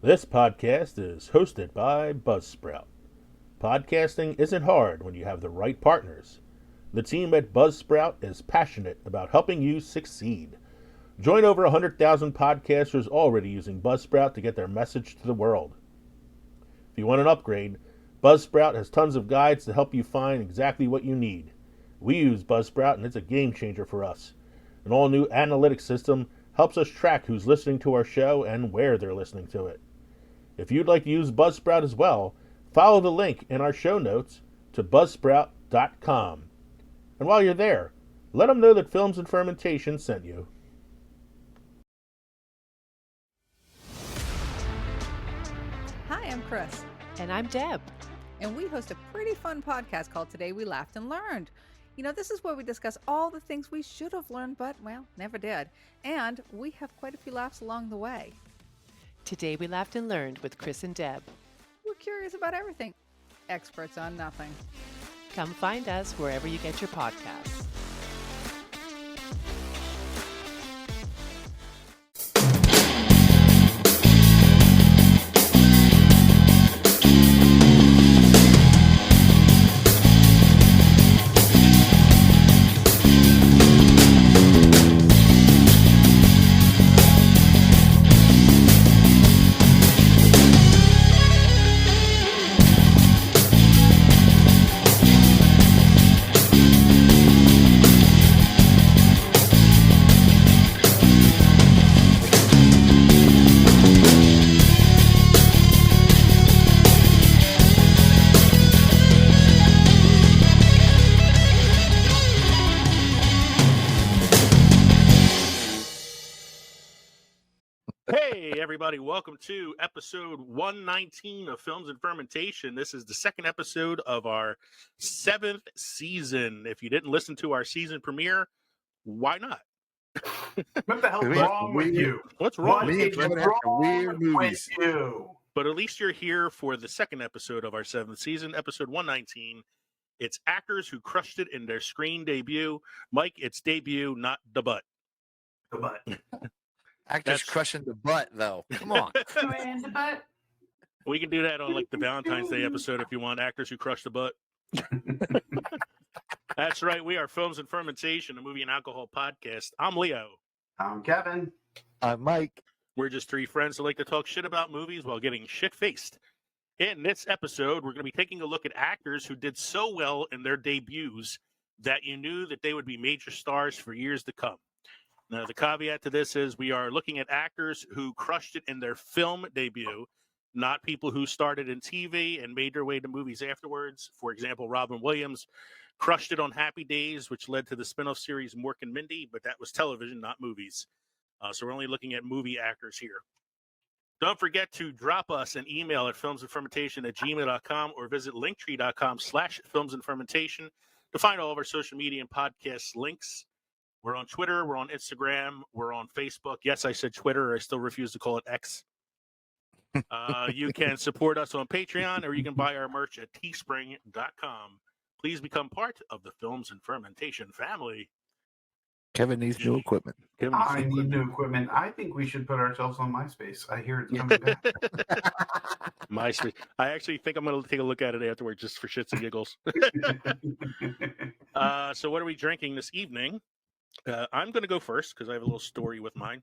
This podcast is hosted by Buzzsprout. Podcasting isn't hard when you have the right partners. The team at Buzzsprout is passionate about helping you succeed. Join over 100,000 podcasters already using Buzzsprout to get their message to the world. If you want an upgrade, Buzzsprout has tons of guides to help you find exactly what you need. We use Buzzsprout and it's a game changer for us. An all new analytics system helps us track who's listening to our show and where they're listening to it. If you'd like to use Buzzsprout as well, follow the link in our show notes to buzzsprout.com. And while you're there, let them know that Films and Fermentation sent you. Hi, I'm Chris. And I'm Deb. And we host a pretty fun podcast called Today We Laughed and Learned. You know, this is where we discuss all the things we should have learned, but, well, never did. And we have quite a few laughs along the way. Today we laughed and learned with Chris and Deb. We're curious about everything. Experts on nothing. Come find us wherever you get your podcasts. Hey, everybody, welcome to episode 119 of Films and Fermentation. This is the second episode of our 7th season. If you didn't listen to our season premiere, why not? What the hell's wrong with you? What's wrong with is you? wrong with you? But at least you're here for the second episode of our 7th season, episode 119. It's actors who crushed it in their screen debut. Mike, it's debut, not the butt. The butt. Actors That's- crushing the butt, though. Come on. And the butt. We can do that on like the Valentine's Day episode if you want, actors who crush the butt. That's right. We are Films and Fermentation, a movie and alcohol podcast. I'm Leo. I'm Kevin. I'm Mike. We're just three friends who like to talk shit about movies while getting shit-faced. In this episode, we're going to be taking a look at actors who did so well in their debuts that you knew that they would be major stars for years to come. Now, the caveat to this is we are looking at actors who crushed it in their film debut, not people who started in TV and made their way to movies afterwards. For example, Robin Williams crushed it on Happy Days, which led to the spin-off series Mork and Mindy, but that was television, not movies. So we're only looking at movie actors here. Don't forget to drop us an email at filmsandfermentation@gmail.com or visit linktree.com/filmsandfermentation to find all of our social media and podcast links. We're on Twitter, we're on Instagram, we're on Facebook. Yes, I said Twitter. I still refuse to call it X. You can support us on Patreon, or you can buy our merch at teespring.com. Please become part of the Films and Fermentation family. Kevin needs new equipment. I need new equipment. I think we should put ourselves on MySpace. I hear it's coming back. MySpace. I actually think I'm going to take a look at it afterward just for shits and giggles. So what are we drinking this evening? I'm going to go first because I have a little story with mine.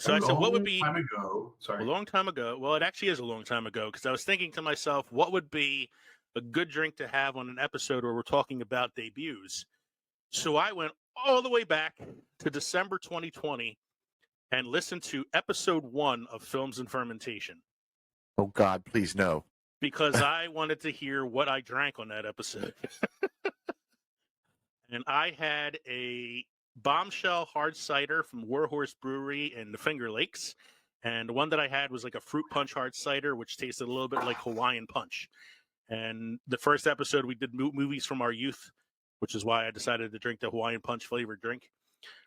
So I said, what would be time ago? Sorry. a long time ago? Well, it actually is a long time ago because I was thinking to myself, what would be a good drink to have on an episode where we're talking about debuts? So I went all the way back to December 2020 and listened to episode 1 of Films and Fermentation Oh, God, please no. because I wanted to hear what I drank on that episode. And I had a Bombshell hard cider from Warhorse Brewery in the Finger Lakes. And the one that I had was like a fruit punch hard cider, which tasted a little bit like Hawaiian punch. And the first episode, we did movies from our youth, which is why I decided to drink the Hawaiian punch flavored drink.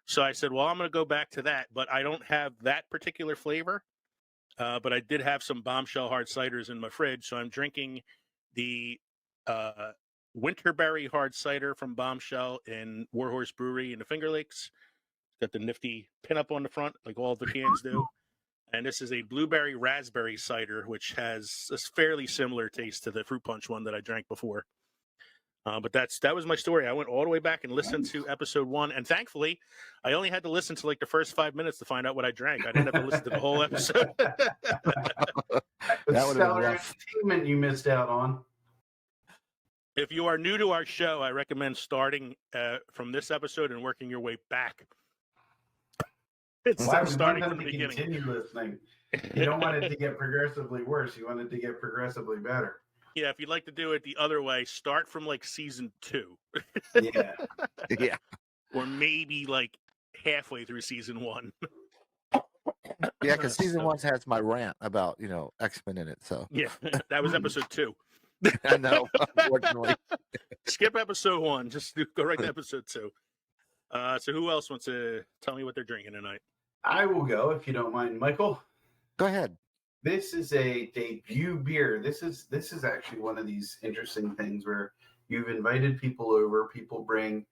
So I said, well, I'm going to go back to that, but I don't have that particular flavor. But I did have some Bombshell hard ciders in my fridge. So I'm drinking the Winterberry hard cider from Bombshell in Warhorse Brewery in the Finger Lakes. Got the nifty pinup on the front, like all the cans do. And this is a blueberry raspberry cider, which has a fairly similar taste to the fruit punch one that I drank before. But that was my story. I went all the way back and listened to episode 1, and thankfully, I only had to listen to like the first 5 minutes to find out what I drank. I didn't have to listen to the whole episode. That It's would've been stellar rough. entertainment you missed out on. If you are new to our show, I recommend starting from this episode and working your way back. Instead Why of would you starting want from them the to beginning. continue listening? You don't want it to get progressively worse. You want it to get progressively better. Yeah, if you'd like to do it the other way, start from like season 2. Yeah. Yeah. Or maybe like halfway through season 1. Yeah, because season So- 1 has my rant about, X-Men in it. So Yeah, that was episode 2. I know, unfortunately. Skip episode 1. Just go right to episode 2. So who else wants to tell me what they're drinking tonight? I will go if you don't mind, Michael. Go ahead. This is a debut beer. This is actually one of these interesting things where you've invited people over. People bring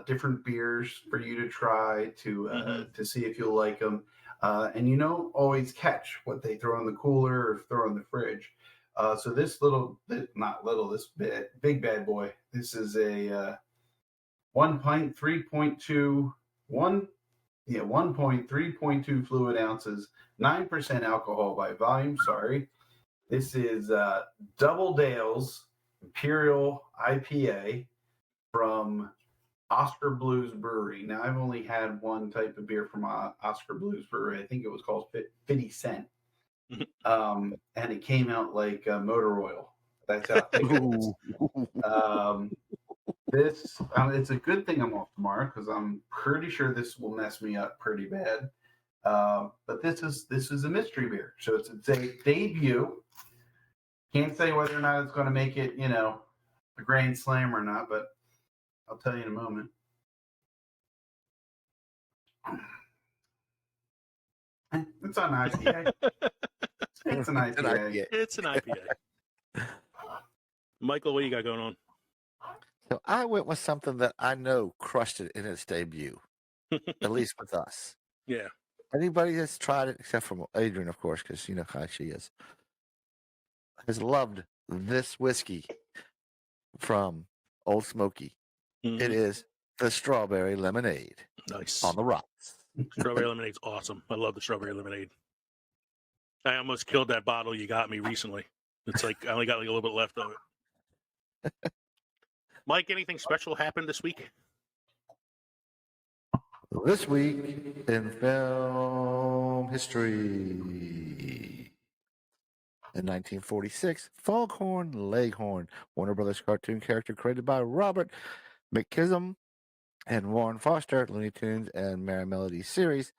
different beers for you to try to see if you'll like them, and you don't always catch what they throw in the cooler or throw in the fridge. So this big bad boy. This is a 1 pint, 1.3.2 fluid ounces, 9% alcohol by volume. Sorry. This is Double Dale's Imperial IPA from Oscar Blues Brewery. Now, I've only had one type of beer from Oscar Blues Brewery. I think it was called 50 Cent. And it came out like motor oil. That's how thick it is. It's a good thing I'm off tomorrow because I'm pretty sure this will mess me up pretty bad. But this is a mystery beer, so it's a debut. Can't say whether or not it's going to make it, a grand slam or not, but I'll tell you in a moment. It's an IPA. It's an IPA. It's an IPA. Michael, what you got going on? So I went with something that I know crushed it in its debut, at least with us. Yeah. Anybody that's tried it, except for Adrian, of course, because you know how she is, has loved this whiskey from Old Smoky. Mhm. It is the strawberry lemonade Nice. on the rocks. Strawberry lemonade's awesome. I love the strawberry lemonade. I almost killed that bottle you got me recently. It's like I only got like a little bit left of it. Mike, anything special happened this week? This week in film history. In 1946, Foghorn Leghorn, Warner Brothers cartoon character created by Robert McKism and Warren Foster, Looney Tunes and Merry Melody series,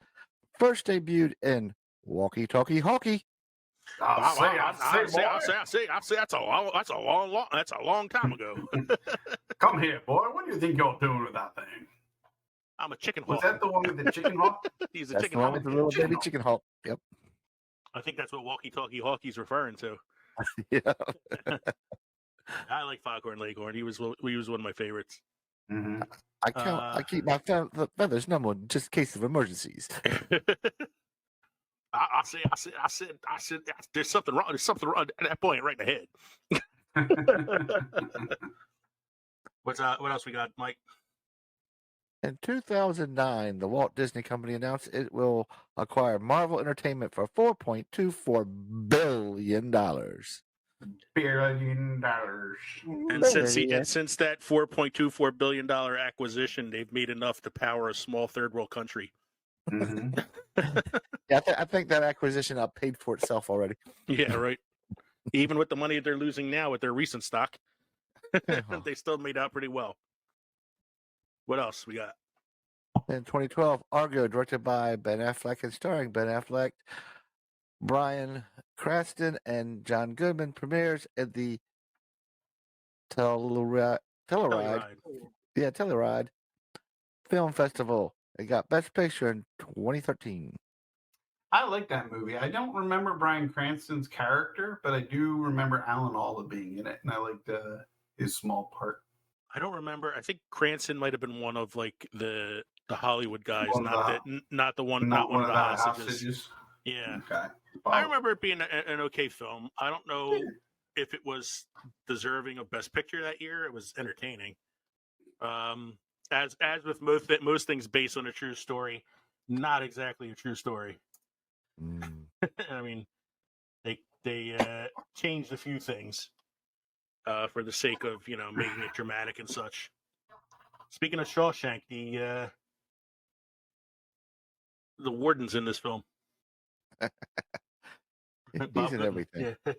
first debuted in Walkie Talkie Hockey. I say, that's a long time ago. Come here, boy. What do you think you're doing with that thing? I'm a chicken Was hawk. that the one with the chicken hawk? He's a That's chicken the one hawk. with the little Chicken baby hawk. chicken hawk. Yep. I think that's what walkie-talkie hockey's referring to. Yeah. I like Foghorn Leghorn. He was one of my favorites. Mm-hmm. I keep my feathers numbered just in case of emergencies. I said, there's something wrong. There's something wrong at that point, right in the head. What else we got, Mike? In 2009, the Walt Disney Company announced it will acquire Marvel Entertainment for $4.24 billion. $1 billion. And since that $4.24 billion acquisition, they've made enough to power a small third world country. Mm-hmm. Yeah, I think that acquisition paid for itself already. Yeah, right. Even with the money they're losing now with their recent stock, they still made out pretty well. What else we got? In 2012, Argo, directed by Ben Affleck and starring Ben Affleck, Bryan Cranston, and John Goodman, premieres at the Telluride Film Festival. It got Best Picture in 2013. I like that movie. I don't remember Bryan Cranston's character, but I do remember Alan Alda being in it, and I liked his small part. I don't remember. I think Cranston might have been one of like the the Hollywood guys, One of not the- not the one, Not not one one of the hostages. hostages. Yeah, Okay. I remember it being an okay film. I don't know if it was deserving of Best Picture that year. It was entertaining. As with most things based on a true story, not exactly a true story. Mm. I mean, they changed a few things for the sake of making it dramatic and such. Speaking of Shawshank, the warden's in this film. He's in everything. Yeah.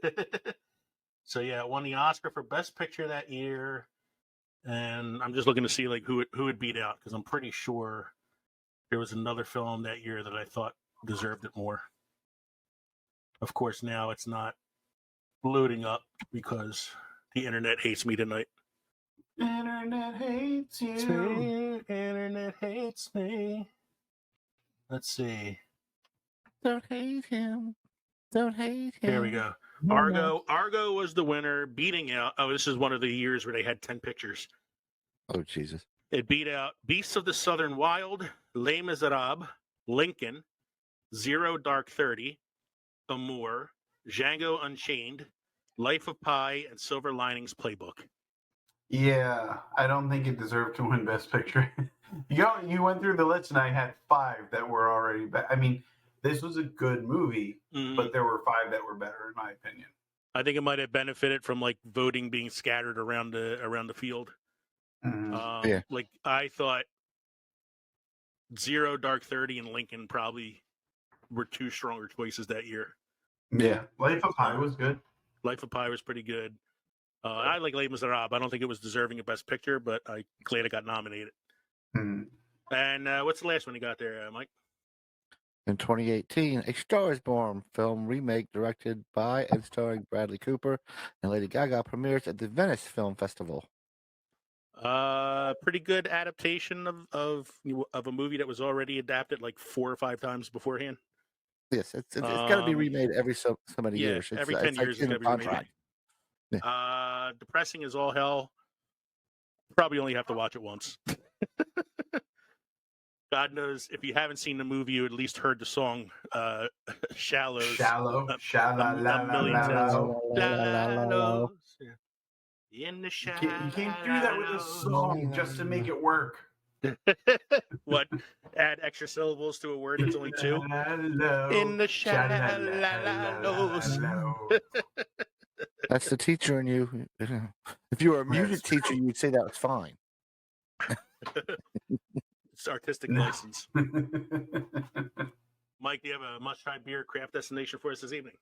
So yeah, it won the Oscar for Best Picture that year, and I'm just looking to see like who it beat out, because I'm pretty sure there was another film that year that I thought deserved it more. Of course, now it's not loading up because the internet hates me tonight. Internet hates you. Internet hates me. Let's see. Don't hate him. Don't hate him. There we go. Argo was the winner, beating out. Oh, this is one of the years where they had 10 pictures. Oh, Jesus. It beat out Beasts of the Southern Wild, Les Miserables, Lincoln, Zero Dark 30, Amour, Django Unchained, Life of Pi, and Silver Linings Playbook. Yeah, I don't think it deserved to win Best Picture. You went through the list, and I had 5 that were already. I mean, this was a good movie, but there were 5 that were better, in my opinion. I think it might have benefited from like voting being scattered around the field. Mm-hmm. Like I thought, Zero Dark 30 and Lincoln probably were 2 stronger choices that year. Yeah, Life of Pi was good. Life of Pi was pretty good. I like Les Miserables. I don't think it was deserving of Best Picture, but I'm glad it got nominated. Mm-hmm. And what's the last one you got there, Mike? In 2018, A Star is Born film remake directed by and starring Bradley Cooper and Lady Gaga premieres at the Venice Film Festival. Pretty good adaptation of a movie that was already adapted like 4 or 5 times beforehand. Yes, it's got to be remade every so many years. It's, every 10 years like in it's the got to be contract. remade. Depressing as all hell. Probably only have to watch it once. God knows if you haven't seen the movie, you at least heard the song "Shallows." Shallow. A million times. Shallows. In the You shallows. can't do that with a song just to make it work. What? Add extra syllables to a word that's only 2? Shallow. In the shallows. That's the teacher in you. If you were a music teacher, you'd say that was fine. It's artistic license. Mike, do you have a must-try beer craft destination for us this evening?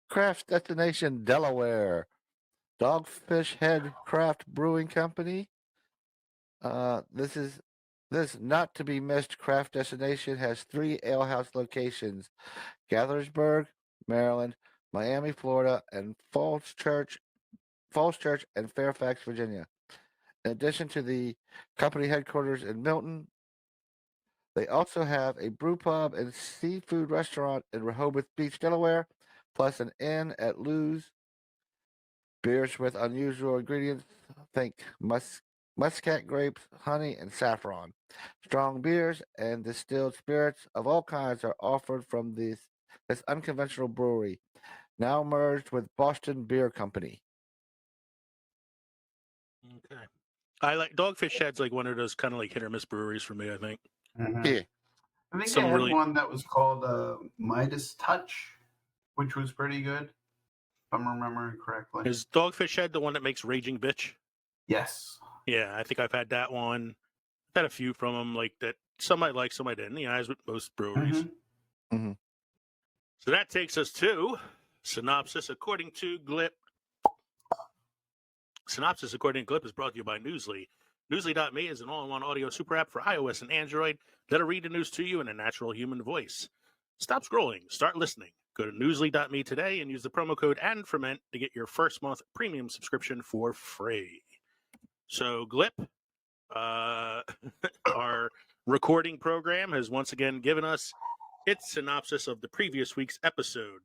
Craft Destination Delaware. Dogfish Head Craft Brewing Company. This not to be missed craft destination has 3 alehouse locations: Gaithersburg, Maryland, Miami, Florida, and Falls Church and Fairfax, Virginia. In addition to the company headquarters in Milton, they also have a brew pub and seafood restaurant in Rehoboth Beach, Delaware, plus an inn at Lou's. Beers with unusual ingredients, think muscat grapes, honey, and saffron. Strong beers and distilled spirits of all kinds are offered from this unconventional brewery, now merged with Boston Beer Company. Okay. I like Dogfish Head's like one of those kind of like hit or miss breweries for me, I think. Mm-hmm. Yeah. I think Some they had really- one that was called Midas Touch, which was pretty good, if I'm remembering correctly. Is Dogfish Head the one that makes Raging Bitch? Yes. Yeah, I think I've had that one. I've had a few from them, like that. Some I like, some I didn't. As with most breweries. Mm-hmm. Mm-hmm. So that takes us to synopsis according to Glip. Synopsis according to Glip is brought to you by Newsly. Newsly.me is an all-in-one audio super app for iOS and Android that'll read the news to you in a natural human voice. Stop scrolling. Start listening. Go to Newsly.me today and use the promo code ANDFERMENT to get your first month premium subscription for free. So, Glip, our recording program, has once again given us its synopsis of the previous week's episode.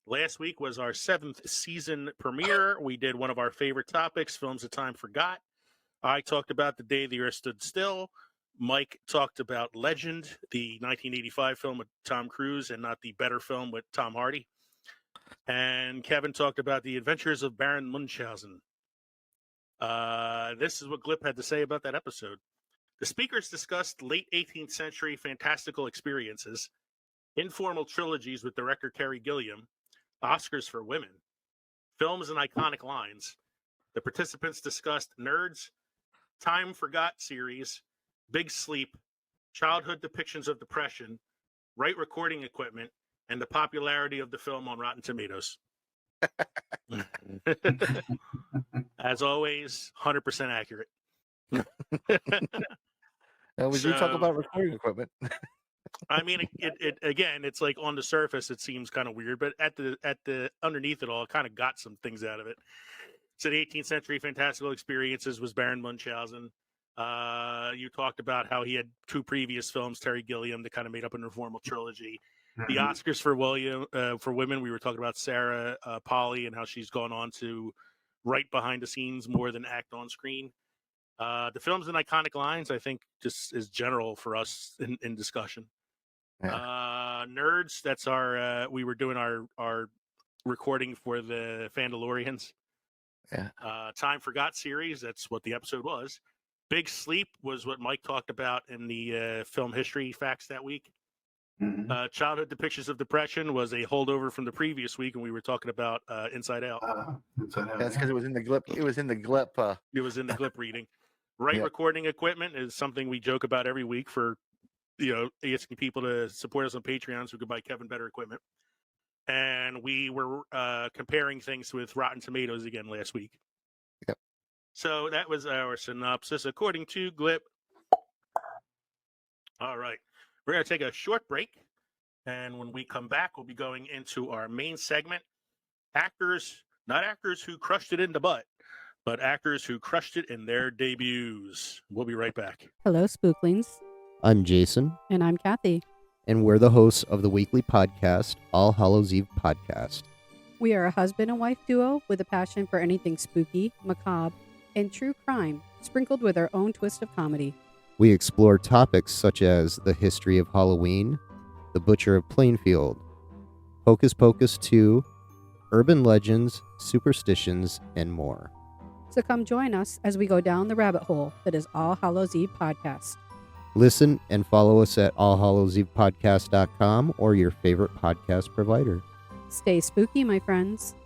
Last week was our 7th season premiere. We did one of our favorite topics, films that time forgot. I talked about The Day the Earth Stood Still. Mike talked about Legend, the 1985 film with Tom Cruise, and not the better film with Tom Hardy. And Kevin talked about The Adventures of Baron Munchausen. This is what Glip had to say about that episode. The speakers discussed late 18th century fantastical experiences, informal trilogies with director Terry Gilliam, Oscars for women, films and iconic lines. The participants discussed Nerds, Time Forgot series, Big Sleep, childhood depictions of depression, right recording equipment, and the popularity of the film on Rotten Tomatoes. As always, 100% accurate. We do talk about recording equipment. I mean, it again, it's like on the surface, it seems kind of weird, but at the underneath it all, it kind of got some things out of it. So the 18th century fantastical experiences was Baron Munchausen. You talked about how he had two previous films, Terry Gilliam, that kind of made up an informal trilogy. The Oscars for women, we were talking about Sarah Polley and how she's gone on to write behind the scenes more than act on screen. The films and iconic lines, I think, just is general for us in discussion. Yeah. Nerds, that's our we were doing our recording for the Fandalorians. Yeah. Time Forgot series, that's what the episode was. Big Sleep was what Mike talked about in the film history facts that week. Childhood depictions of depression was a holdover from the previous week, and we were talking about Inside Out. Inside Out. That's because it was in the Glip. It was in the Glip. It was in the Glip reading. Right, yep. Recording equipment is something we joke about every week for, asking people to support us on Patreon so we could buy Kevin better equipment. And we were comparing things with Rotten Tomatoes again last week. Yep. So that was our synopsis according to Glip. All right. We're going to take a short break. And when we come back, we'll be going into our main segment. Actors, not actors who crushed it in the butt, but actors who crushed it in their debuts. We'll be right back. Hello, Spooklings. I'm Jason. And I'm Kathy. And we're the hosts of the weekly podcast, All Hallows Eve Podcast. We are a husband and wife duo with a passion for anything spooky, macabre, and true crime, sprinkled with our own twist of comedy. We explore topics such as the history of Halloween, the Butcher of Plainfield, Hocus Pocus 2, urban legends, superstitions, and more. So come join us as we go down the rabbit hole that is All Hallows Eve Podcast. Listen and follow us at allhallowsevepodcast.com or your favorite podcast provider. Stay spooky, my friends.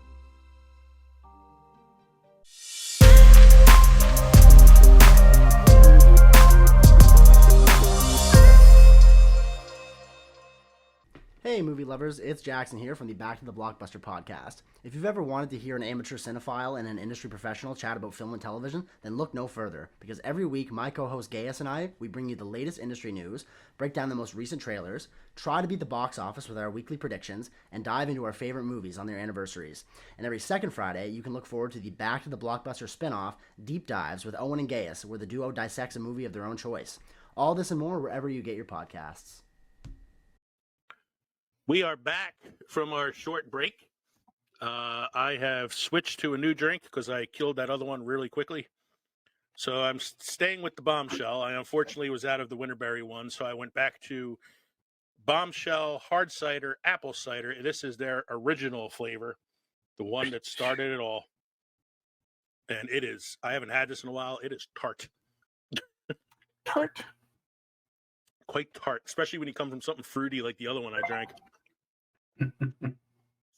Hey movie lovers, it's Jackson here from the Back to the Blockbuster podcast. If you've ever wanted to hear an amateur cinephile and an industry professional chat about film and television, then look no further, because every week my co-host Gaius and I, we bring you the latest industry news, break down the most recent trailers, try to beat the box office with our weekly predictions, and dive into our favorite movies on their anniversaries. And every second Friday, you can look forward to the Back to the Blockbuster spin-off, Deep Dives with Owen and Gaius, where the duo dissects a movie of their own choice. All this and more wherever you get your podcasts. We are back from our short break. I have switched to a new drink because I killed that other one really quickly. So I'm staying with the Bombshell. I unfortunately was out of the Winterberry one, so I went back to Bombshell Hard Cider Apple Cider. This is their original flavor, the one that started it all. And it is, I haven't had this in a while, it is tart. Tart. Quite tart, especially when you come from something fruity like the other one I drank.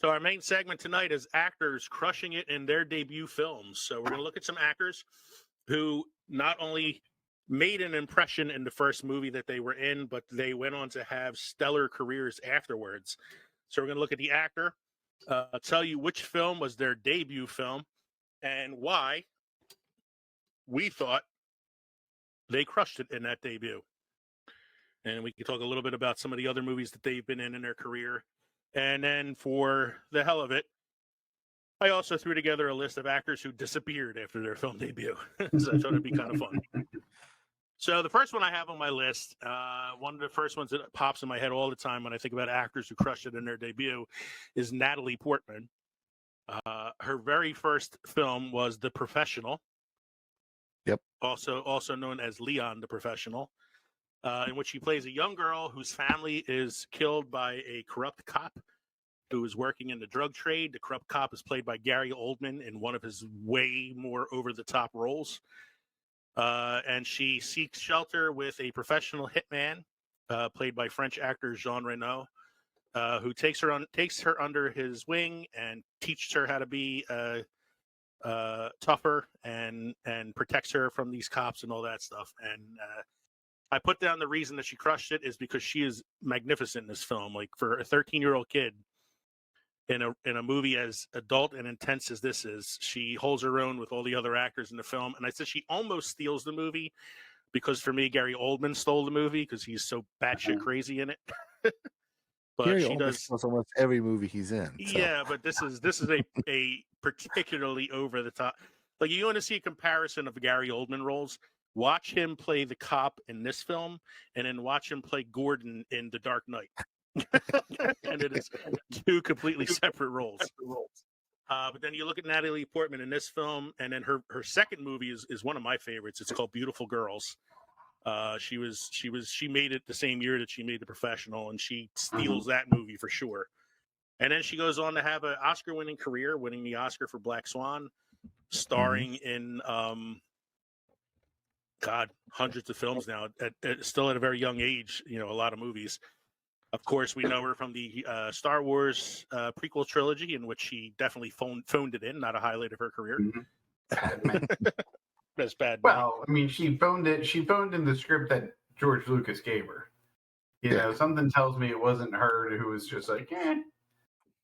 So our main segment tonight is actors crushing it in their debut films. So we're going to look at some actors who not only made an impression in the first movie that they were in, but they went on to have stellar careers afterwards. So we're going to look at the actor, tell you which film was their debut film, and why we thought they crushed it in that debut. And we can talk a little bit about some of the other movies that they've been in their career. And then for the hell of it, I also threw together a list of actors who disappeared after their film debut. So I thought it'd be kind of fun. So the first one I have on my list, one of the first ones that pops in my head all the time when I think about actors who crushed it in their debut is Natalie Portman. Her very first film was The Professional. Yep. Also known as Leon the Professional. in which he plays a young girl whose family is killed by a corrupt cop who is working in the drug trade. The corrupt cop is played by Gary Oldman in one of his way more over-the-top roles. And she seeks shelter with a professional hitman, played by French actor Jean Reno, who takes her under his wing and teaches her how to be tougher and protects her from these cops and all that stuff. And I put down the reason that she crushed it is because she is magnificent in this film. Like, for a 13-year-old kid in a movie as adult and intense as this is, she holds her own with all the other actors in the film. And I said she almost steals the movie, because for me, Gary Oldman stole the movie because he's so batshit crazy in it. But Gary she Oldman does steals almost every movie he's in. So. Yeah, but this is a particularly over the top. Like, you want to see a comparison of Gary Oldman roles? Watch him play the cop in this film, and then watch him play Gordon in The Dark Knight. And it is two completely separate roles. But then you look at Natalie Portman in this film, and then her second movie is one of my favorites. It's called Beautiful Girls. She made it the same year that she made The Professional, and she steals that movie for sure. And then she goes on to have an Oscar-winning career, winning the Oscar for Black Swan, starring in hundreds of films now. Still at a very young age, a lot of movies. Of course, we know her from the Star Wars prequel trilogy, in which she definitely phoned it in. Not a highlight of her career. That's bad. Well, I mean, she phoned it. She phoned in the script that George Lucas gave her. You know, something tells me it wasn't her who was just like,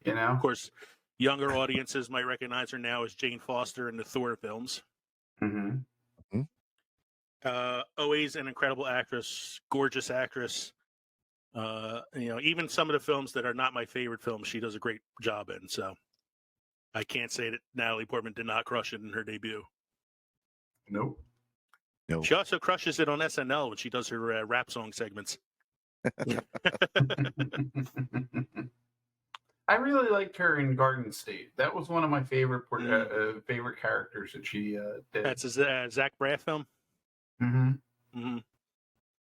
Of course, younger audiences might recognize her now as Jane Foster in the Thor films. Always an incredible actress, gorgeous actress. Even some of the films that are not my favorite films, she does a great job in. So I can't say that Natalie Portman did not crush it in her debut. Nope. She also crushes it on SNL when she does her rap song segments. I really liked her in Garden State. That was one of my favorite favorite characters that she did. That's a Zach Braff film.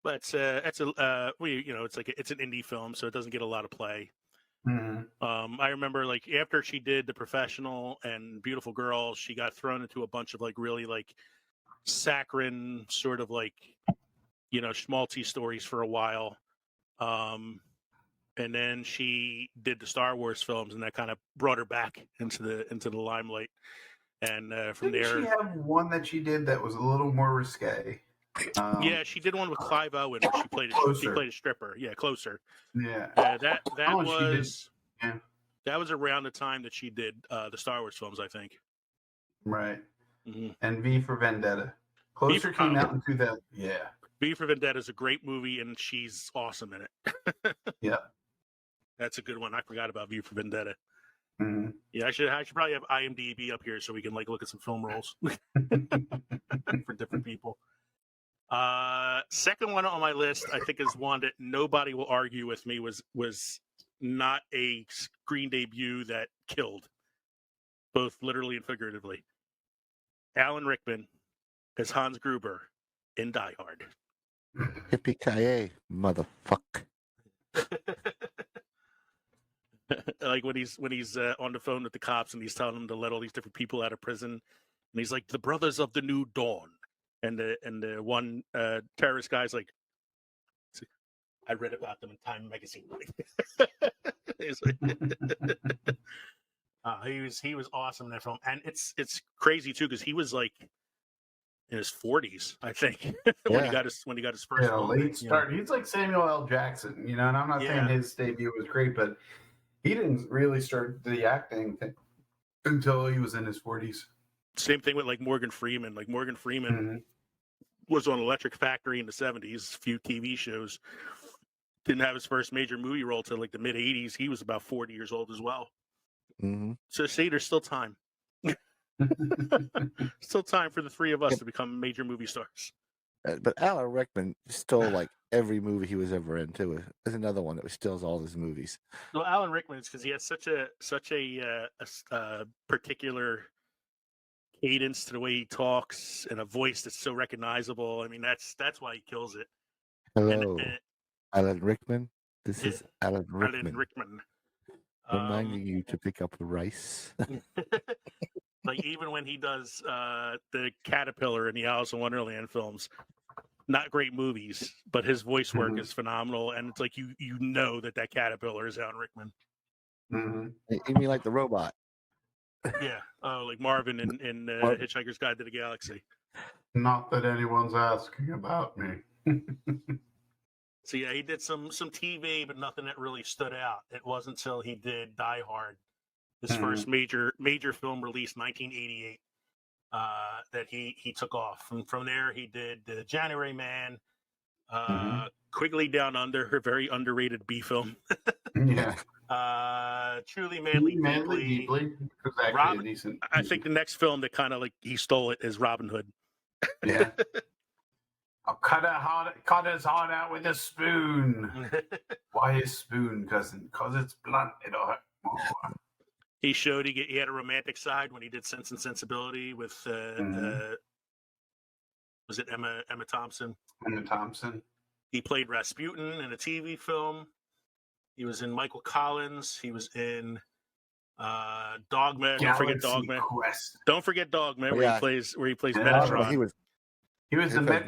But it's it's an indie film, so it doesn't get a lot of play. I remember, like, after she did The Professional and Beautiful Girl, she got thrown into a bunch of really saccharine sort of schmaltzy stories for a while. And then she did the Star Wars films, and that kind of brought her back into the limelight. And from Didn't there, she have one that she did that was a little more risque. Yeah, she did one with Clive Owen where she played a stripper. Yeah, Closer. Yeah. That was that was around the time that she did the Star Wars films, I think. Right. And V for Vendetta. Closer came out in 2000. Yeah. V for Vendetta is a great movie, and she's awesome in it. Yeah. That's a good one. I forgot about V for Vendetta. Yeah, I should probably have IMDb up here so we can look at some film roles for different people. Second one on my list, I think, is one that nobody will argue with me was not a screen debut that killed, both literally and figuratively. Alan Rickman as Hans Gruber in Die Hard. Yippee-ki-yay, motherfucker. Like when he's on the phone with the cops and he's telling them to let all these different people out of prison, and he's like, the Brothers of the New Dawn, and the one terrorist guy's like, I read about them in Time magazine. He was awesome in that film, and it's crazy too because he was like in his 40s, I think, when he got his first late start. He's like Samuel L. Jackson, and I'm not saying his debut was great, but he didn't really start the acting until he was in his 40s. Same thing with Morgan Freeman. Morgan Freeman was on Electric Factory in the 70s, a few TV shows. Didn't have his first major movie role till the mid 80s. He was about 40 years old as well. So see, there's still time. Still time for the three of us to become major movie stars. But Alan Rickman stole every movie he was ever in too. There's another one that steals all his movies. Well, Alan Rickman is because he has such a particular cadence to the way he talks and a voice that's so recognizable. I mean, that's why he kills it. Hello, and Alan Rickman. This yeah, is Alan Alan Rickman Rickman. reminding you to pick up the rice. Like even when he does the caterpillar in the Alice in Wonderland films, not great movies, but his voice work Mhm. is phenomenal, and it's like you know that caterpillar is Alan Rickman. Mhm. You mean like the robot? Yeah, like Marvin in Marvin. Hitchhiker's Guide to the Galaxy. Not that anyone's asking about me. So yeah, he did some TV, but nothing that really stood out. It wasn't until he did Die Hard, his first major film release, 1988, that he took off. From there, he did January Man, Quigley Down Under, her very underrated B film. Yeah. Truly Madly Deeply. Deeply was actually Robin, a decent. I think the next film that kind of like he stole it is Robin Hood. Yeah. I'll cut his heart out with a spoon. Why a spoon, cousin? Because it's blunt. It'll hurt more. He showed he had a romantic side when he did Sense and Sensibility with was it Emma Thompson? Emma Thompson. He played Rasputin in a TV film. He was in Michael Collins. He was in Dogma. Don't forget Dogma. Quest. Don't forget Dogma, Oh, where yeah. he plays Yeah. Metatron. He was in plays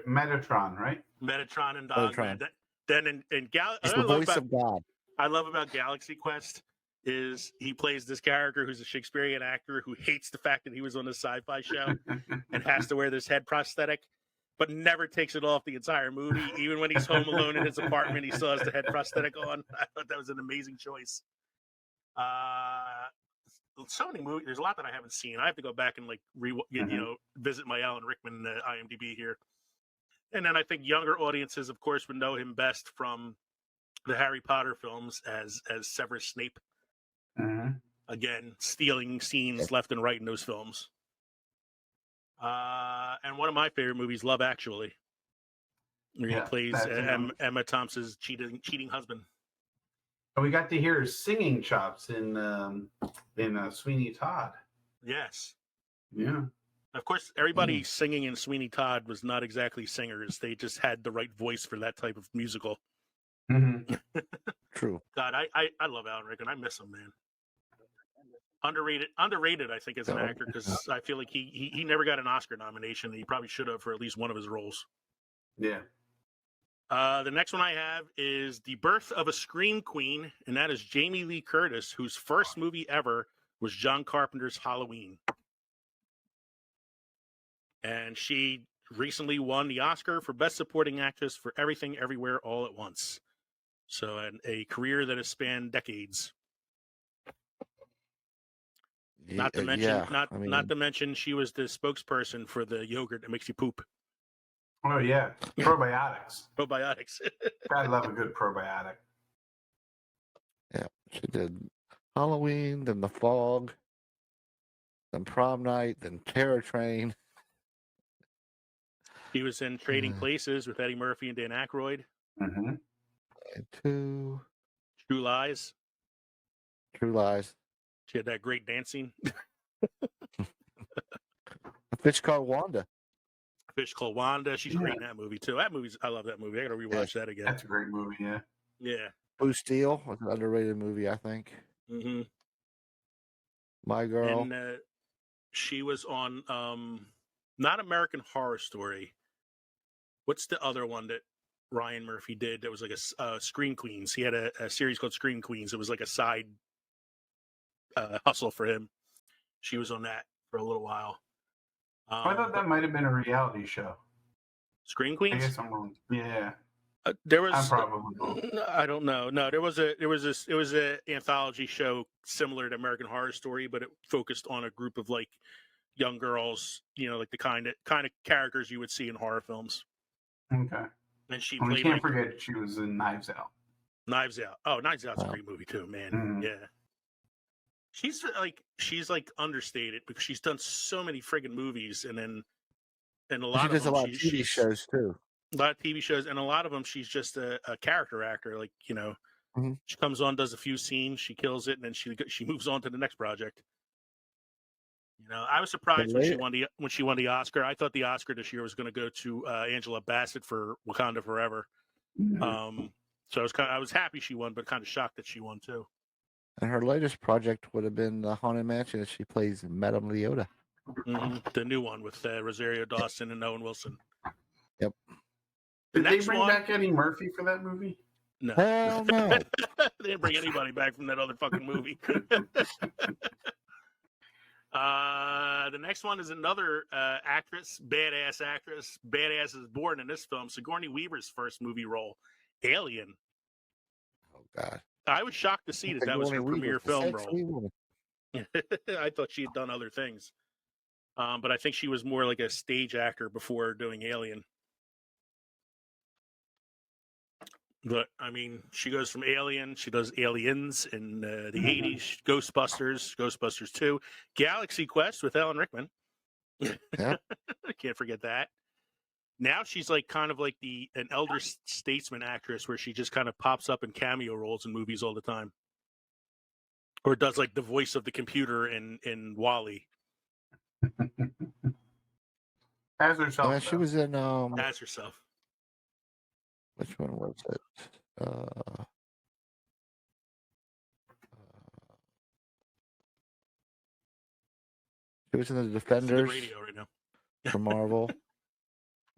Metatron, right? Metatron and Dogma. Metatron. Then in He's the voice of God. I love about Galaxy Quest is he plays this character who's a Shakespearean actor who hates the fact that he was on a sci-fi show and has to wear this head prosthetic, but never takes it off the entire movie. Even when he's home alone in his apartment, he still has the head prosthetic on. I thought that was an amazing choice. So many movies. There's a lot that I haven't seen. I have to go back and visit my Alan Rickman IMDb here. And then I think younger audiences, of course, would know him best from the Harry Potter films as Severus Snape. Again, stealing scenes left and right in those films. And one of my favorite movies, Love Actually, where he plays Emma Thompson's cheating husband. We got to hear his singing chops in Sweeney Todd. Yes. Yeah. Of course, everybody singing in Sweeney Todd was not exactly singers. They just had the right voice for that type of musical. True. God, I love Alan Rickman. I miss him, man. Underrated, I think, as an actor, because I feel like he never got an Oscar nomination. He probably should have for at least one of his roles. Yeah. The next one I have is The Birth of a Scream Queen, and that is Jamie Lee Curtis, whose first movie ever was John Carpenter's Halloween. And she recently won the Oscar for Best Supporting Actress for Everything Everywhere All at Once. So a career that has spanned decades. Not to mention, not to mention, she was the spokesperson for the yogurt that makes you poop. Oh yeah, probiotics. Probiotics. I love a good probiotic. Yeah, she did Halloween, then The Fog, then Prom Night, then Terror Train. He was in Trading Places with Eddie Murphy and Dan Aykroyd. And True Lies. True Lies. She had that great dancing. A Fish Called Wanda. Fish Called Wanda. She's great in that movie too. I love that movie. I got to rewatch that again. That's a great movie. Yeah. Yeah. Blue Steel was an underrated movie, I think. Mm-hmm. My Girl. And she was on not American Horror Story. What's the other one that Ryan Murphy did that was like a Scream Queens? He had a series called Scream Queens. It was like a side hustle for him. She was on that for a little while. I thought that might have been a reality show. Scream Queens? I guess I'm wrong. Yeah. There was. I'm probably wrong. I don't know. No, it was a anthology show similar to American Horror Story, but it focused on a group of like young girls. You know, like the kind of characters you would see in horror films. Okay. And she We played. can't forget she was in Knives Out. Knives Out. Oh, Knives Out's a great movie too, man. Yeah. She's like understated because she's done so many friggin' movies, and a lot She of does them, a lot of TV shows too. A lot of TV shows, and a lot of them she's just a character actor. Like, you know, she comes on, does a few scenes, she kills it, and then she moves on to the next project. You know, I was surprised when late- she won the Oscar. I thought the Oscar this year was going to go to Angela Bassett for Wakanda Forever. So I was happy she won, but kind of shocked that she won too. And her latest project would have been the Haunted Mansion, as she plays Madame Leota. The new one with Rosario Dawson and Owen Wilson. Yep. The Did they next bring one, back Eddie Murphy for that movie? no, Hell no. they didn't bring anybody back from that other fucking movie. The next one is another actress, badass actress. Badass is born in this film. Sigourney Weaver's first movie role, Alien. Oh God. I was shocked to see that was her Sigourney premiere Weaver's a film sexy role. woman. I thought she had done other things, but I think she was more like a stage actor before doing Alien. But I mean, she goes from Alien, she does Aliens in the 80s, Ghostbusters 2, Galaxy Quest with Alan Rickman. Yeah. I can't forget that. Now she's like kind of like an elder statesman actress where she just kind of pops up in cameo roles in movies all the time. Or does like the voice of the computer in WALL-E. As herself. And she was in As herself. which one was it? She was in the It's in the Defenders radio right now. for Marvel.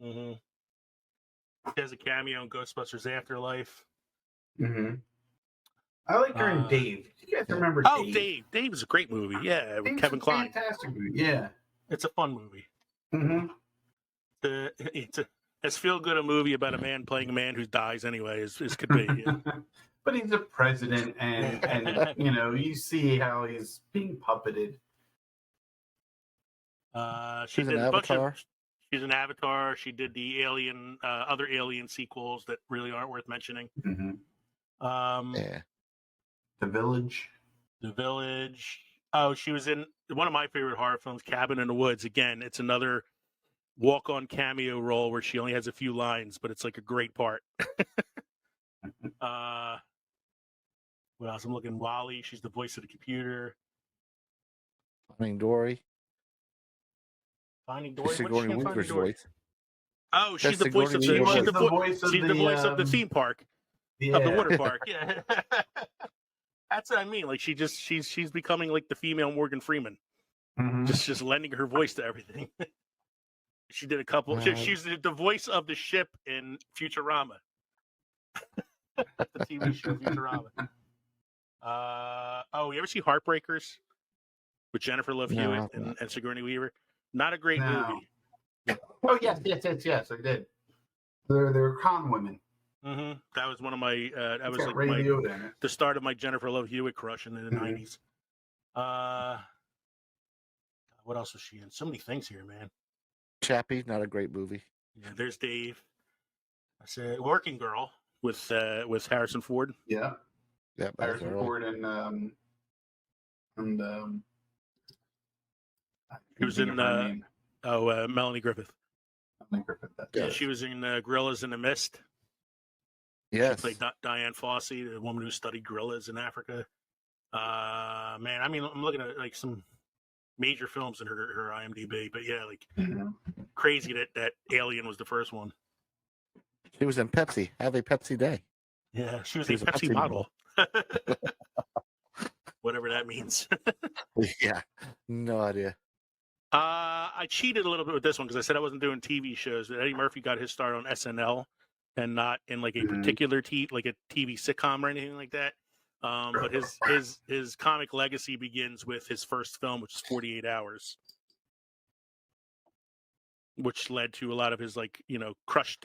Mm-hmm. She has a cameo in Ghostbusters Afterlife. Mm-hmm. I like her in Dave. Do you guys remember Oh, Dave? Dave. Dave is a great movie. Yeah, with Dave's Kevin a Kline. fantastic movie. Yeah. It's a fun movie. Mm-hmm. It's as feel good a movie about a man playing a man who dies anyway as could be. Yeah. But he's a president, and you know, you see how he's being puppeted. She She's did an a bunch of. Avatar. She's an Avatar. She did the Alien, other Alien sequels that really aren't worth mentioning. Mm-hmm. Yeah. The Village. The Village. Oh, she was in one of my favorite horror films, Cabin in the Woods. Again, it's another walk-on cameo role where she only has a few lines, but it's like a great part. What else? I'm looking. WALL-E. She's the voice of the computer. Finding Dory. Finding Dory. Sigourney Weaver's voice. Oh, she's That's the voice of Sigourney the. Weaver's She's the voice. She's the voice of the theme park. Yeah. Of the water park. Yeah. That's what I mean. Like she's becoming like the female Morgan Freeman. Mm-hmm. Just lending her voice to everything. She did a couple. She's the voice of the ship in Futurama. The TV show Futurama. You ever see Heartbreakers with Jennifer Love Hewitt and Sigourney Weaver? Not a great movie. Oh yes. I did. They're con women. Mm-hmm. That was one of my. That was got like Ray Liotta in it. the start of my Jennifer Love Hewitt crush in the '90s. What else was she in? So many things here, man. Chappie, not a great movie. Yeah, there's Dave. I said Working Girl with Harrison Ford. Yeah. Yeah, Harrison Ford and He was in Melanie Griffith. Melanie Griffith. Yeah, she was in Gorillas in the Mist. Yes. She played Diane Fossey, the woman who studied gorillas in Africa. Man, I mean, I'm looking at like some major films in her IMDb, but yeah, like crazy that Alien was the first one. She was in Pepsi. Have a Pepsi day. Yeah, she was a Pepsi model. Whatever that means. Yeah, no idea. I cheated a little bit with this one because I said I wasn't doing TV shows. Eddie Murphy got his start on SNL and not in like a particular like a TV sitcom or anything like that. But his comic legacy begins with his first film, which is 48 Hours, which led to a lot of his the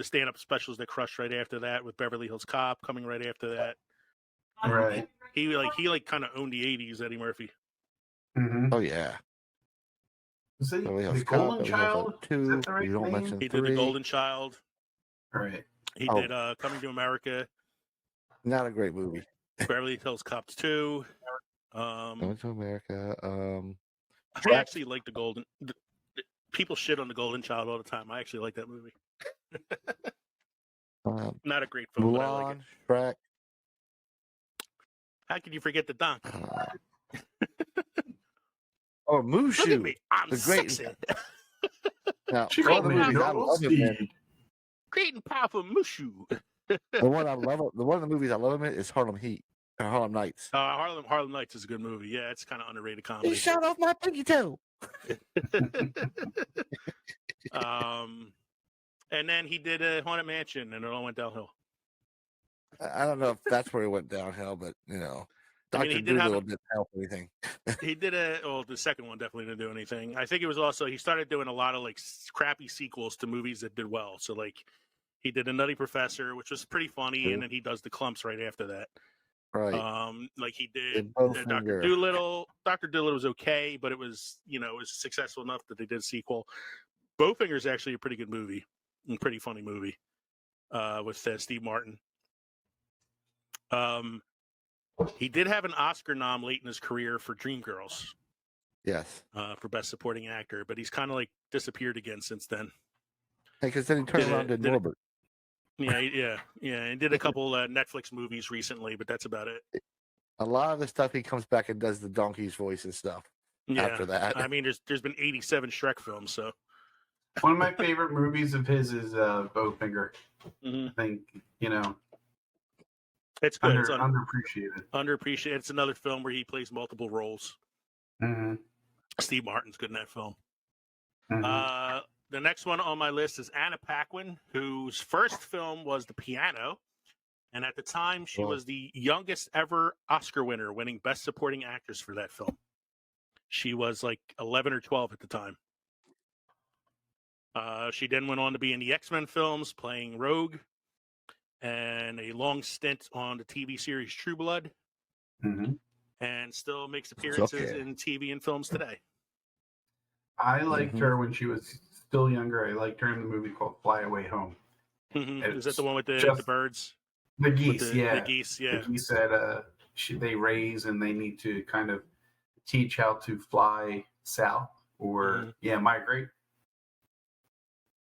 stand-up specials that crushed right after that, with Beverly Hills Cop coming right after that. Right. He kind of owned the 80s, Eddie Murphy. Mm-hmm. Oh yeah. See, Beverly Hills the Cop, Golden Beverly Hills Child. Cop 2. Is that the right You don't name? mention He 3. did The Golden Child. Right. He did Coming to America. Not a great movie. Beverly Hills Cops 2. Going to America. I actually like people shit on The Golden Child all the time. I actually like that movie. Not a great film, but I like it. Mulan, Shrek. How could you forget the Donk? or Look at Mushu. me. I'm The great- sexy. Now, She one of called the me movies I Noble love him in, Steed. Great and powerful Mushu. the one of the movies I love him in is Harlem Heat or Harlem Nights. Harlem Nights is a good movie. Yeah, it's kind of underrated comedy. He shot off my pinky toe. And then he did a Haunted Mansion, and it all went downhill. I don't know if that's where it went downhill, but you know, I mean, Dr. he did have Doolittle didn't help anything. He did the second one definitely didn't do anything. I think it was also he started doing a lot of like crappy sequels to movies that did well. So like he did a Nutty Professor, which was pretty funny, True. and then he does the Clumps right after that. Right. Like he did Bowfinger. Dr. Doolittle. Dr. Doolittle was okay, but it was it was successful enough that they did a sequel. Bowfinger is actually a pretty good movie, and pretty funny movie, with Steve Martin. He did have an Oscar nom late in his career for Dreamgirls, Yes. for Best Supporting Actor, but he's kind of like disappeared again since then. Because then he turned around to Norbert. Yeah, and did a couple Netflix movies recently, but that's about it. A lot of the stuff he comes back and does the donkey's voice and stuff. Yeah, After that, I mean, there's been 87 Shrek films, so One of my favorite movies of his is Bowfinger. Mhm. I think it's good. It's underappreciated. underappreciated. It's another film where he plays multiple roles. Mm-hmm. Steve Martin's good in that film. Mm-hmm. The next one on my list is Anna Paquin, whose first film was The Piano. And at the time, she was the youngest ever Oscar winner, winning Best Supporting Actress for that film. She was like 11 or 12 at the time. She then went on to be in the X-Men films, playing Rogue, and a long stint on the TV series True Blood, Mm-hmm. and still makes appearances in TV and films today. I liked her when she was still younger. I liked her in the movie called Fly Away Home. Is that the one with the birds? The geese, The geese, yeah. The geese that they raise and they need to kind of teach how to fly south or migrate.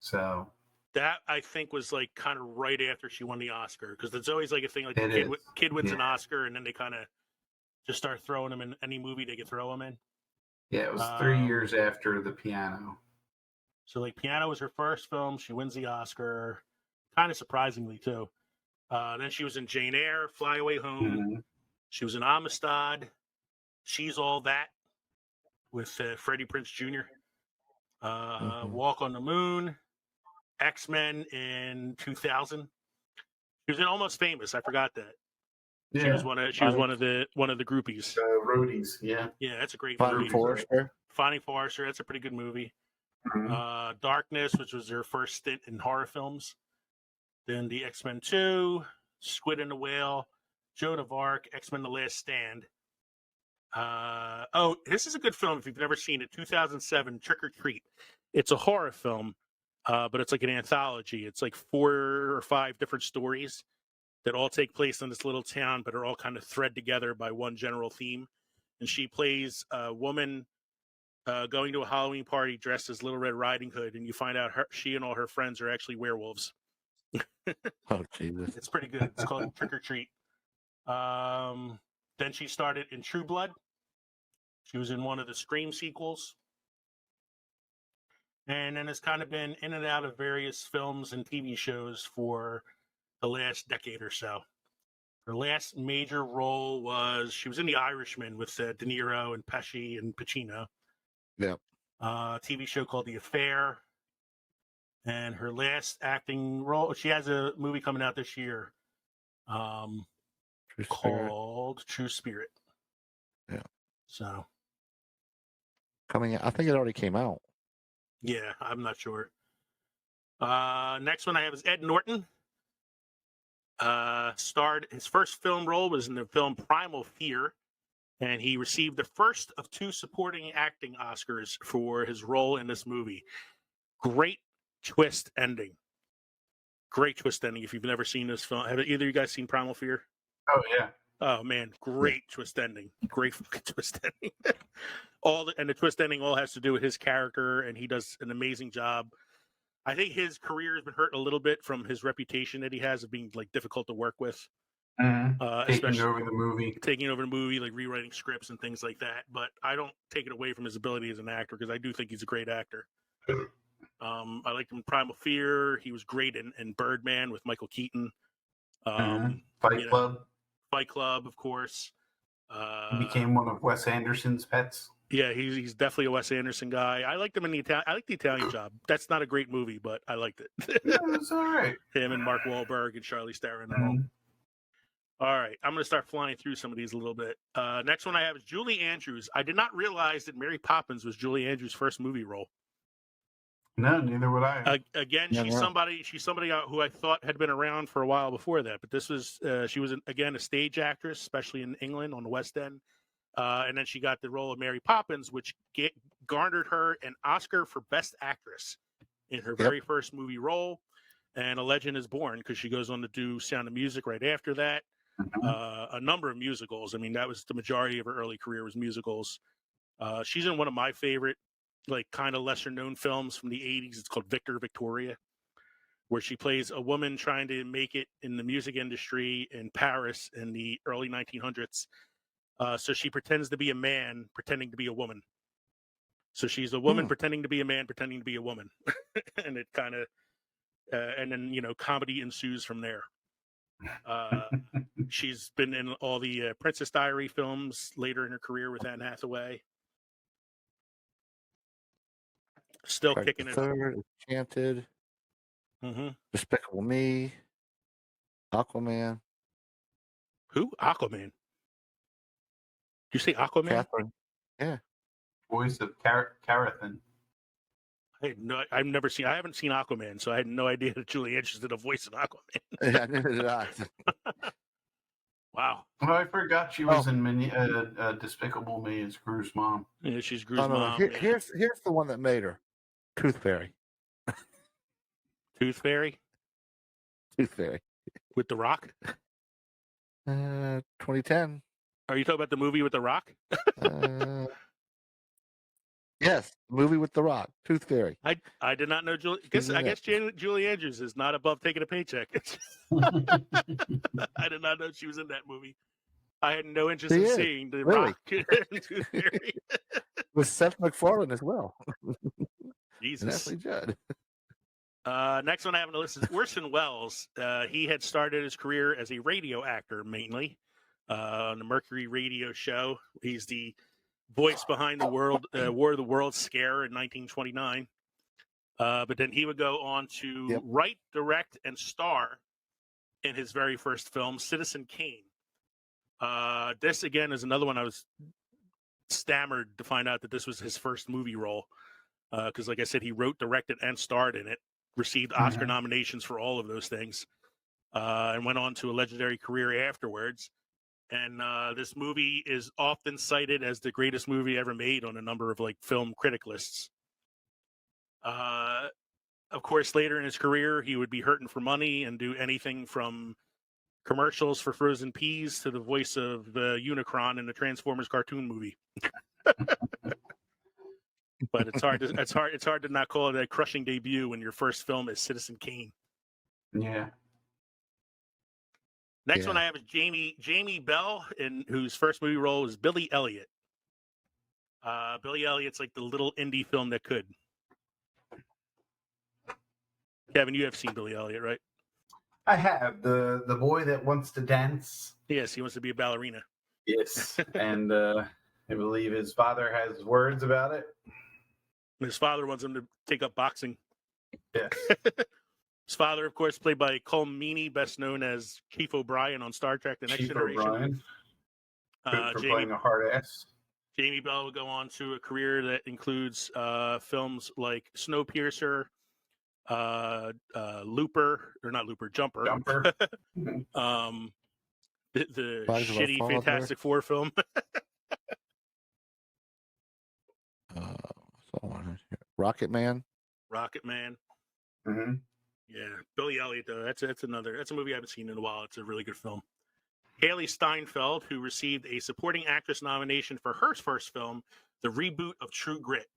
So that I think was like kind of right after she won the Oscar, because it's always like a thing like the kid wins an Oscar and then they kind of just start throwing him in any movie they could throw him in. Yeah, it was 3 years after The Piano. So like Piano was her first film. She wins the Oscar, kind of surprisingly too. Then she was in Jane Eyre, Fly Away Home. Mm-hmm. She was in Amistad, She's All That with Freddie Prinze Jr. Walk on the Moon, X-Men in 2000. She was in Almost Famous. I forgot that. Yeah. She was one of the groupies. Roadies, yeah. Yeah, that's a great Finding movie. Forrester. Finding Forrester, that's a pretty good movie. Mm-hmm. Darkness, which was her first stint in horror films. Then the X-Men 2, Squid and the Whale, Joan of Arc, X-Men The Last Stand. This is a good film if you've never seen it. 2007, Trick or Treat. It's a horror film, but it's like an anthology. It's like 4 or 5 different stories that all take place in this little town, but are all kind of thread together by one general theme. And she plays a woman going to a Halloween party dressed as Little Red Riding Hood, and you find out she and all her friends are actually werewolves. Oh, Jesus. It's pretty good. It's called Trick or Treat. Then she started in True Blood. She was in one of the Scream sequels. And then has kind of been in and out of various films and TV shows for the last decade or so. Her last major role was she was in The Irishman with De Niro and Pesci and Pacino. Yeah. TV show called The Affair. And her last acting role, she has a movie coming out this year called True Spirit. Yeah. So. Coming out, I think it already came out. Yeah, I'm not sure. Next one I have is Ed Norton. Starred his first film role was in the film Primal Fear, and he received the first of 2 supporting acting Oscars for his role in this movie. Great twist ending. Great twist ending. If you've never seen this film, have either of you guys seen Primal Fear? Oh yeah. Oh man, great twist ending. Great fucking twist ending. The twist ending all has to do with his character, and he does an amazing job. I think his career has been hurt a little bit from his reputation that he has of being like difficult to work with. Taking especially over the movie. taking over the movie, like rewriting scripts and things like that. But I don't take it away from his ability as an actor because I do think he's a great actor. I liked him in Primal Fear. He was great in Birdman with Michael Keaton. Fight Club. Fight Club, of course. He became one of Wes Anderson's pets. Yeah, he's definitely a Wes Anderson guy. I liked him in I like the Italian Job. That's not a great movie, but I liked it. Yeah, it's all right. Him and Mark Wahlberg and Charlize Theron and all. All right, I'm going to start flying through some of these a little bit. Next one I have is Julie Andrews. I did not realize that Mary Poppins was Julie Andrews' first movie role. No, neither would I. Again, Yeah, she's no. somebody who I thought had been around for a while before that. But this was she was again a stage actress, especially in England on the West End. And then she got the role of Mary Poppins, which garnered her an Oscar for Best Actress in her very first movie role. And a legend is born because she goes on to do Sound of Music right after that. A number of musicals. I mean, that was the majority of her early career was musicals. She's in one of my favorite, like, kind of lesser known films from the 80s. It's called Victor Victoria, where she plays a woman trying to make it in the music industry in Paris in the early 1900s. So she pretends to be a man, pretending to be a woman. So she's a woman pretending to be a man, pretending to be a woman. And it kind of, and then, comedy ensues from there. She's been in all the Princess Diary films later in her career with Anne Hathaway. Still Right, kicking the it. Third, Enchanted, Despicable Me, Aquaman, Who? Aquaman. Did you say Aquaman? Catherine. Yeah. Voice of Carathan. I haven't seen Aquaman, so I had no idea that Julie Andrews did a voice in Aquaman. Yeah, neither did I. Wow. Oh, I forgot she was in Despicable Me as Gru's mom. Yeah, she's Gru's Oh, no, mom. here's the one that made her. Tooth Fairy. Tooth Fairy Tooth Fairy. with The Rock. 2010. Are you talking about the movie with The Rock? Yes, movie with The Rock, Tooth Fairy. I did not know Julie. I guess Julie Andrews is not above taking a paycheck. I did not know she was in that movie. I had no interest in seeing The Rock in Tooth Fairy. With Seth MacFarlane as well. Jesus. Ashley Judd. Next one I have on the list is Orson Welles. He had started his career as a radio actor mainly on the Mercury radio show. He's the voice behind the War of the Worlds scare in 1929. But then he would go on to write, direct, and star in his very first film, Citizen Kane. This, again, is another one I was stammered to find out that this was his first movie role. Because, like I said, he wrote, directed, and starred in it. Received Oscar nominations for all of those things. And went on to a legendary career afterwards. And this movie is often cited as the greatest movie ever made on a number of film critic lists. Of course, later in his career, he would be hurting for money and do anything from commercials for frozen peas to the voice of Unicron in the Transformers cartoon movie. But it's hard to not call it a crushing debut when your first film is Citizen Kane. Yeah. Next one I have is Jamie Bell, whose first movie role was Billy Elliot. Billy Elliot's like the little indie film that could. Kevin, you have seen Billy Elliot, right? I have the boy that wants to dance. Yes, he wants to be a ballerina. Yes, and I believe his father has words about it. His father wants him to take up boxing. Yes. His father, of course, played by Colm Meaney, best known as Chief O'Brien on Star Trek: The Next Generation. O'Brien. For playing a hard ass. Jamie Bell would go on to a career that includes films like Snowpiercer, Jumper. The shitty Fantastic Four film. Rocket Man. Mm-hmm. Yeah, Billy Elliot though. That's a movie I haven't seen in a while. It's a really good film. Haley Steinfeld, who received a supporting actress nomination for her first film, the reboot of True Grit.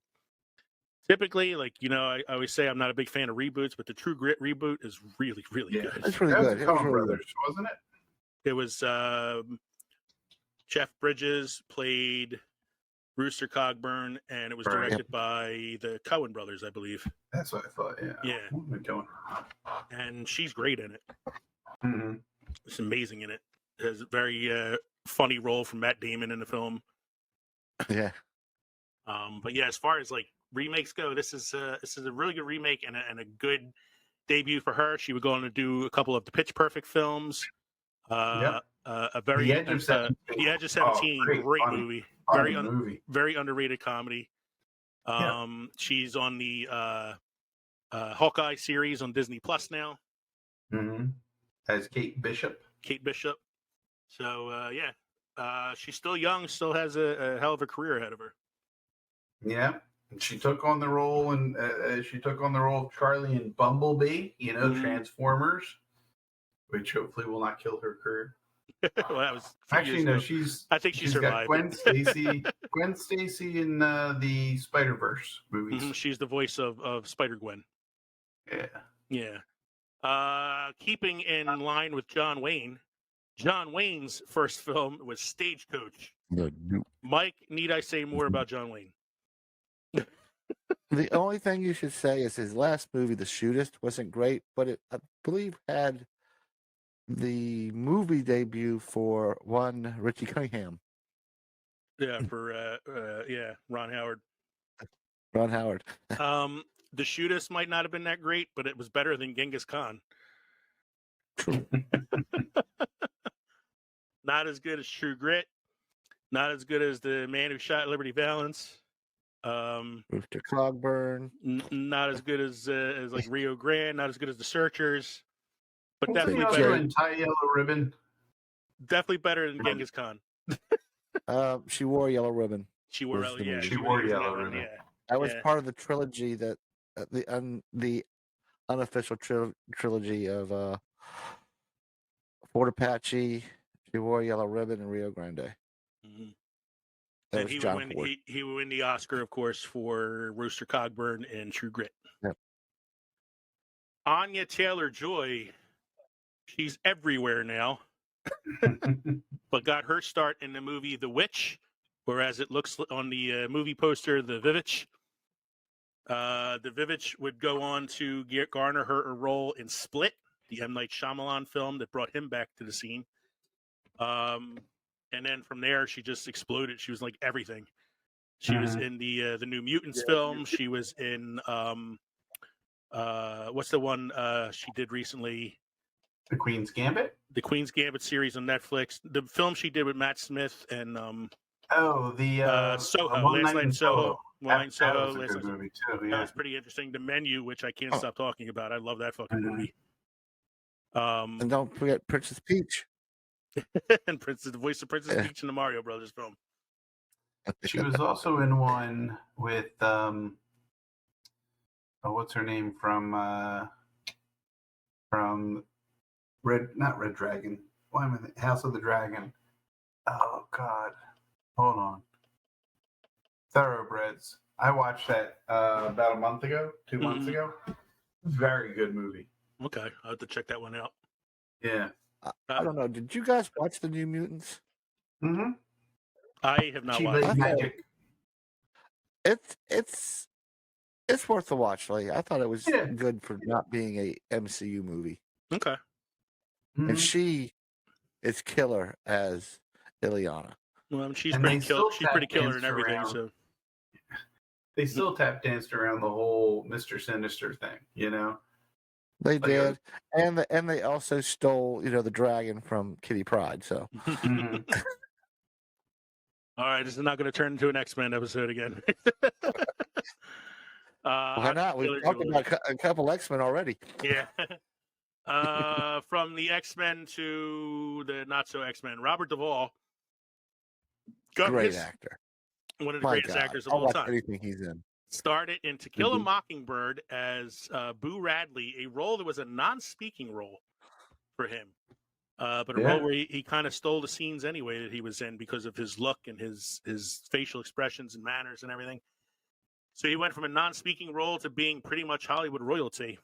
Typically, I always say I'm not a big fan of reboots, but the True Grit reboot is really, really good. It's really that good. was Coen Brothers, wasn't it? It was Jeff Bridges played Rooster Cogburn, and it was directed by the Coen brothers, I believe. That's what I thought. Yeah. Yeah. What am I doing? And she's great in it. Mm-hmm. It's amazing in it. Has a very funny role from Matt Damon in the film. Yeah. But yeah, as far as like remakes go, this is a really good remake and a good debut for her. She would go on to do a couple of the Pitch Perfect films. Yep. A very The Edge of 17. The Edge of 17, great funny, movie. Funny movie. Very underrated comedy. She's on the Hawkeye series on Disney Plus now. Mm-hmm. As Kate Bishop. So she's still young, still has a hell of a career ahead of her. Yeah. She took on the role of Charlie in Bumblebee, Transformers, which hopefully will not kill her career. Well, that was actually no. I think she survived. Got Gwen Stacy in the Spider-Verse movies. Mm-hmm. She's the voice of Spider-Gwen. Yeah. Keeping in line with John Wayne, John Wayne's first film was Stagecoach. Mike, need I say more about John Wayne? The only thing you should say is his last movie, The Shootist, wasn't great, but it, I believe, had the movie debut for one Richie Cunningham. Yeah, for Ron Howard. Ron Howard. The Shootist might not have been that great, but it was better than Genghis Khan. True. Not as good as True Grit. Not as good as The Man Who Shot Liberty Valance. Rooster Cogburn. Not as good as like Rio Grande. Not as good as The Searchers. But Definitely definitely better. Tie Yellow Ribbon. Definitely better than Genghis Khan. She wore a yellow ribbon. She wore She wore yellow ribbon. Yeah. That was part of the trilogy that the unofficial trilogy of Fort Apache. She wore a yellow ribbon in Rio Grande. Mm-hmm. That And was he John would win. Ford. He would win the Oscar, of course, for Rooster Cogburn and True Grit. Yep. Anya Taylor-Joy, she's everywhere now, but got her start in the movie The Witch, whereas it looks on the movie poster, The Vivitch. The Vivitch would go on to garner her a role in Split, the M. Night Shyamalan film that brought him back to the scene. And then from there, she just exploded. She was like everything. She was in the New Mutants film. She was in what's the one she did recently? The Queen's Gambit. The Queen's Gambit series on Netflix. The film she did with Matt Smith and Soho. Last Night in Soho. One Night in Soho. That was a good movie too. That was pretty interesting. The Menu, which I can't stop talking about. I love that fucking movie. And don't forget Princess Peach. And the voice of Princess Peach in the Mario Brothers film. She was also in one with what's her name from not Red Dragon. Why am I House of the Dragon? Oh God, hold on. Thoroughbreds. I watched that about a month ago, 2 months ago. Very good movie. Okay, I'll have to check that one out. Yeah. I don't know. Did you guys watch the New Mutants? Mm-hmm. I have not She watched plays it. magic. It's worth a watch. Like I thought it was good for not being a MCU movie. Okay. Mm-hmm. And she is killer as Ileana. Well, she's And pretty they killer. still She's pretty tap killer dance and everything. around. So They still tap danced around the whole Mr. Sinister thing, you know? They Like did, and they also stole the dragon from Kitty Pryde. So all right, this is not going to turn into an X-Men episode again. why not? We've talked about a couple X-Men already. Yeah. From the X-Men to the not so X-Men, Robert Duvall. Great actor. One of the My greatest God, actors of I'll all watch time. anything he's in. Started in To Kill a Mockingbird as Boo Radley, a role that was a non-speaking role for him. But a role where he kind of stole the scenes anyway that he was in because of his look and his facial expressions and manners and everything. So he went from a non-speaking role to being pretty much Hollywood royalty.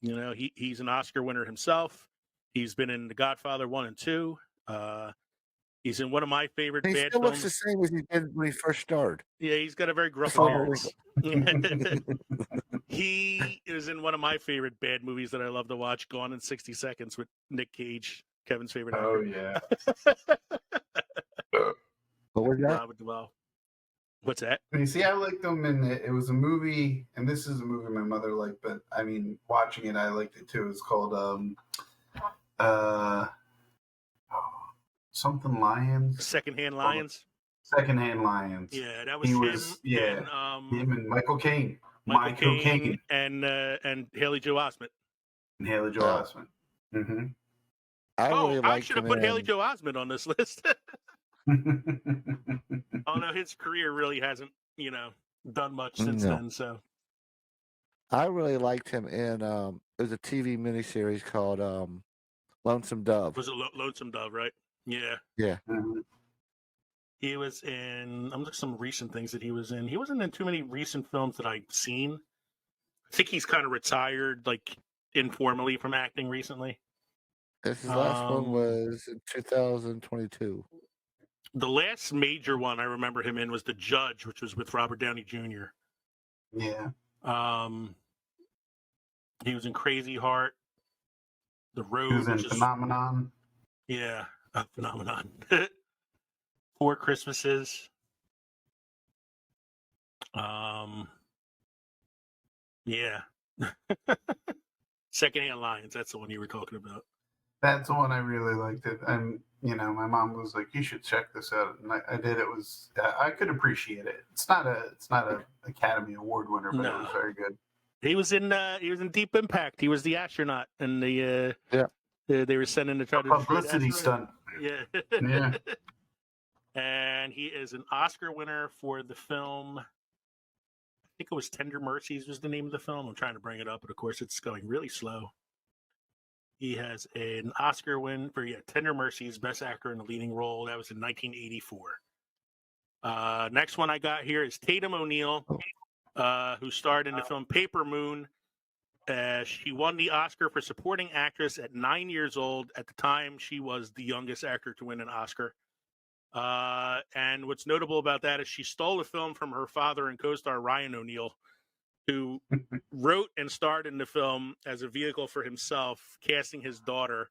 You know, he's an Oscar winner himself. He's been in The Godfather 1 and 2. He's in one of my favorite He bad still looks the films. same as he did when he first starred. Yeah, he's got a very gruff Full appearance. He is in one of my favorite bad movies that I love to watch, Gone in 60 Seconds, with Nick Cage, Kevin's favorite Oh actor. yeah. What was that? Robert Duvall. What's that? You see, I liked him, and it was a movie, and this is a movie my mother liked, but I mean, watching it, I liked it too. It's called something Lions, Secondhand Lions. Secondhand Lions. Yeah, that was He him. was And, him and Michael Caine, Michael Caine and Haley Joel Osment. and Haley Joel Osment. Mm-hmm. I should have put Haley Joel Osment on this list. Although his career really hasn't, done much since then. So I really liked him in it was a TV miniseries called Lonesome Dove. Was it Lonesome Dove, right? Yeah. Yeah. Mm-hmm. He was in. I'm looking at some recent things that he was in. He wasn't in too many recent films that I've seen. I think he's kind of retired, like informally from acting recently. His last one was in 2022. The last major one I remember him in was The Judge, which was with Robert Downey Jr. Yeah. He was in Crazy Heart, The Road, He was in which is Phenomenon. Yeah, Phenomenon. 4 Christmases. Yeah. Secondhand Lions. That's the one you were talking about. That's the one I really liked it, and my mom was like, "You should check this out," and I did. It was I could appreciate it. It's not a Academy Award winner, but it was very good. He was in Deep Impact. He was the astronaut, and they were sending to try to publicity stunt. Yeah. Yeah. And he is an Oscar winner for the film. I think it was Tender Mercies was the name of the film. I'm trying to bring it up, but of course it's going really slow. He has an Oscar win for Tender Mercies, Best Actor in a Leading Role. That was in 1984. Next one I got here is Tatum O'Neal, who starred in the film Paper Moon. She won the Oscar for Supporting Actress at 9 years old. At the time, she was the youngest actor to win an Oscar. And what's notable about that is she stole the film from her father and co-star Ryan O'Neal, who wrote and starred in the film as a vehicle for himself, casting his daughter.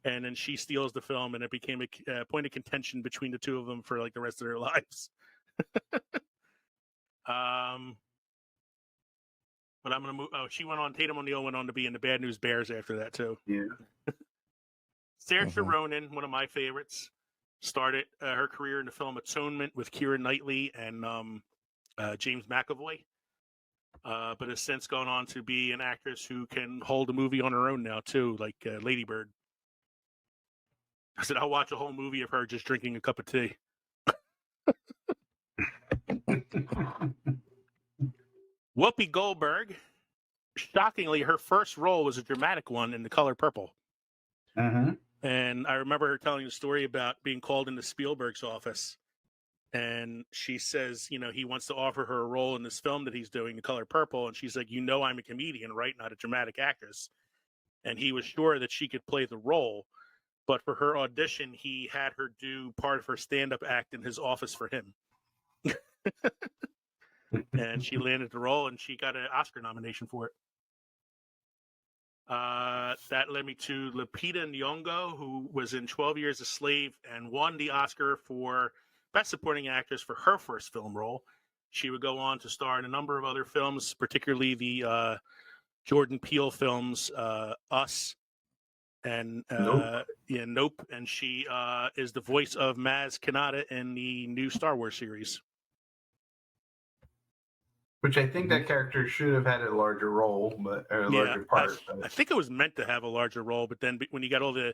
And then she steals the film, and it became a point of contention between the two of them for like the rest of their lives. But I'm going to move. Oh, Tatum O'Neal went on to be in the Bad News Bears after that, too. Yeah. Saoirse Ronan, one of my favorites, started her career in the film Atonement with Keira Knightley and James McAvoy. But has since gone on to be an actress who can hold a movie on her own now, too, like Lady Bird. I said, I'll watch a whole movie of her just drinking a cup of tea. Whoopi Goldberg, shockingly, her first role was a dramatic one in The Color Purple. Mm-hmm. And I remember her telling a story about being called into Spielberg's office. And she says, he wants to offer her a role in this film that he's doing, The Color Purple. And she's like, I'm a comedian, right? Not a dramatic actress. And he was sure that she could play the role. But for her audition, he had her do part of her stand-up act in his office for him. And she landed the role, and she got an Oscar nomination for it. That led me to Lupita Nyong'o, who was in 12 Years a Slave and won the Oscar for Best Supporting Actress for her first film role. She would go on to star in a number of other films, particularly the Jordan Peele films, Us and Nope. And she is the voice of Maz Kanata in the new Star Wars series. Which I think that character should have had a larger role, or a larger part. I think it was meant to have a larger role, but then when you got all the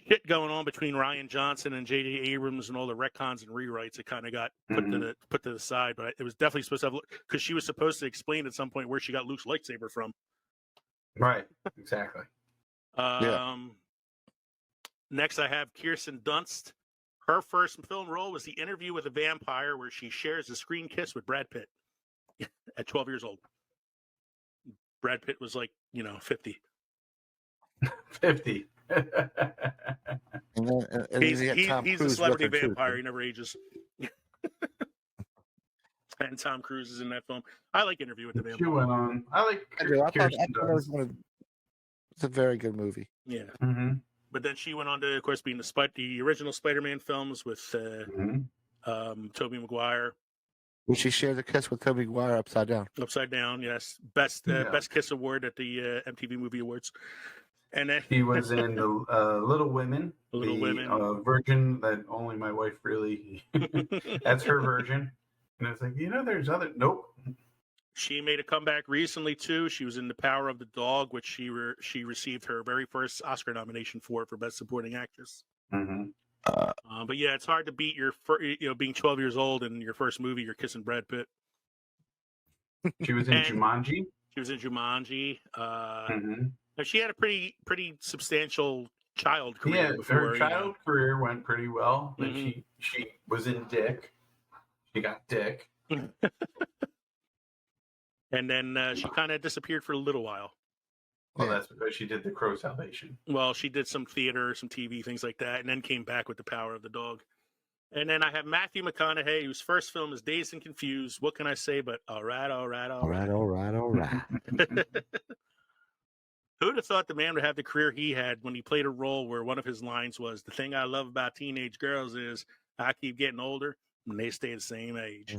shit going on between Rian Johnson and J.J. Abrams and all the retcons and rewrites, it kind of got put to the side. But it was definitely supposed to have, because she was supposed to explain at some point where she got Luke's lightsaber from. Right, exactly. Next, I have Kirsten Dunst. Her first film role was The Interview with a Vampire, where she shares a screen kiss with Brad Pitt at 12 years old. Brad Pitt was like, 50. 50. And then He's you got Tom he's a Cruise celebrity with her, too. vampire. He never ages. And Tom Cruise is in that film. I like Interview with the She Vampire. went on. I like I do. I thought Kirsten that was Dunst. it's a very good movie. Yeah. Mm-hmm. But then she went on to, of course, be in the original Spider-Man films with Mm-hmm. Tobey Maguire. When she shared the kiss with Tobey Maguire upside down. Upside Down, yes. Best Kiss Award at the MTV Movie Awards. And then He was in the Little Women. Little Women. Version that only my wife really. That's her version. And it's like, there's other. Nope. She made a comeback recently too. She was in The Power of the Dog, which she received her very first Oscar nomination for Best Supporting Actress. Mm-hmm. But yeah, it's hard to beat your being 12 years old and your first movie, you're kissing Brad Pitt. She was in Jumanji. She was in Jumanji. Mm-hmm. She had a pretty substantial child career. Yeah, before, her child career went pretty well. Then she was in Dick. She got Dick. And then she kind of disappeared for a little while. Well, that's because she did The Crow Salvation. Well, she did some theater, some TV, things like that, and then came back with The Power of the Dog. And then I have Matthew McConaughey, whose first film is Dazed and Confused. What can I say but all right. Who'd have thought the man would have the career he had when he played a role where one of his lines was, "The thing I love about teenage girls is I keep getting older and they stay the same age."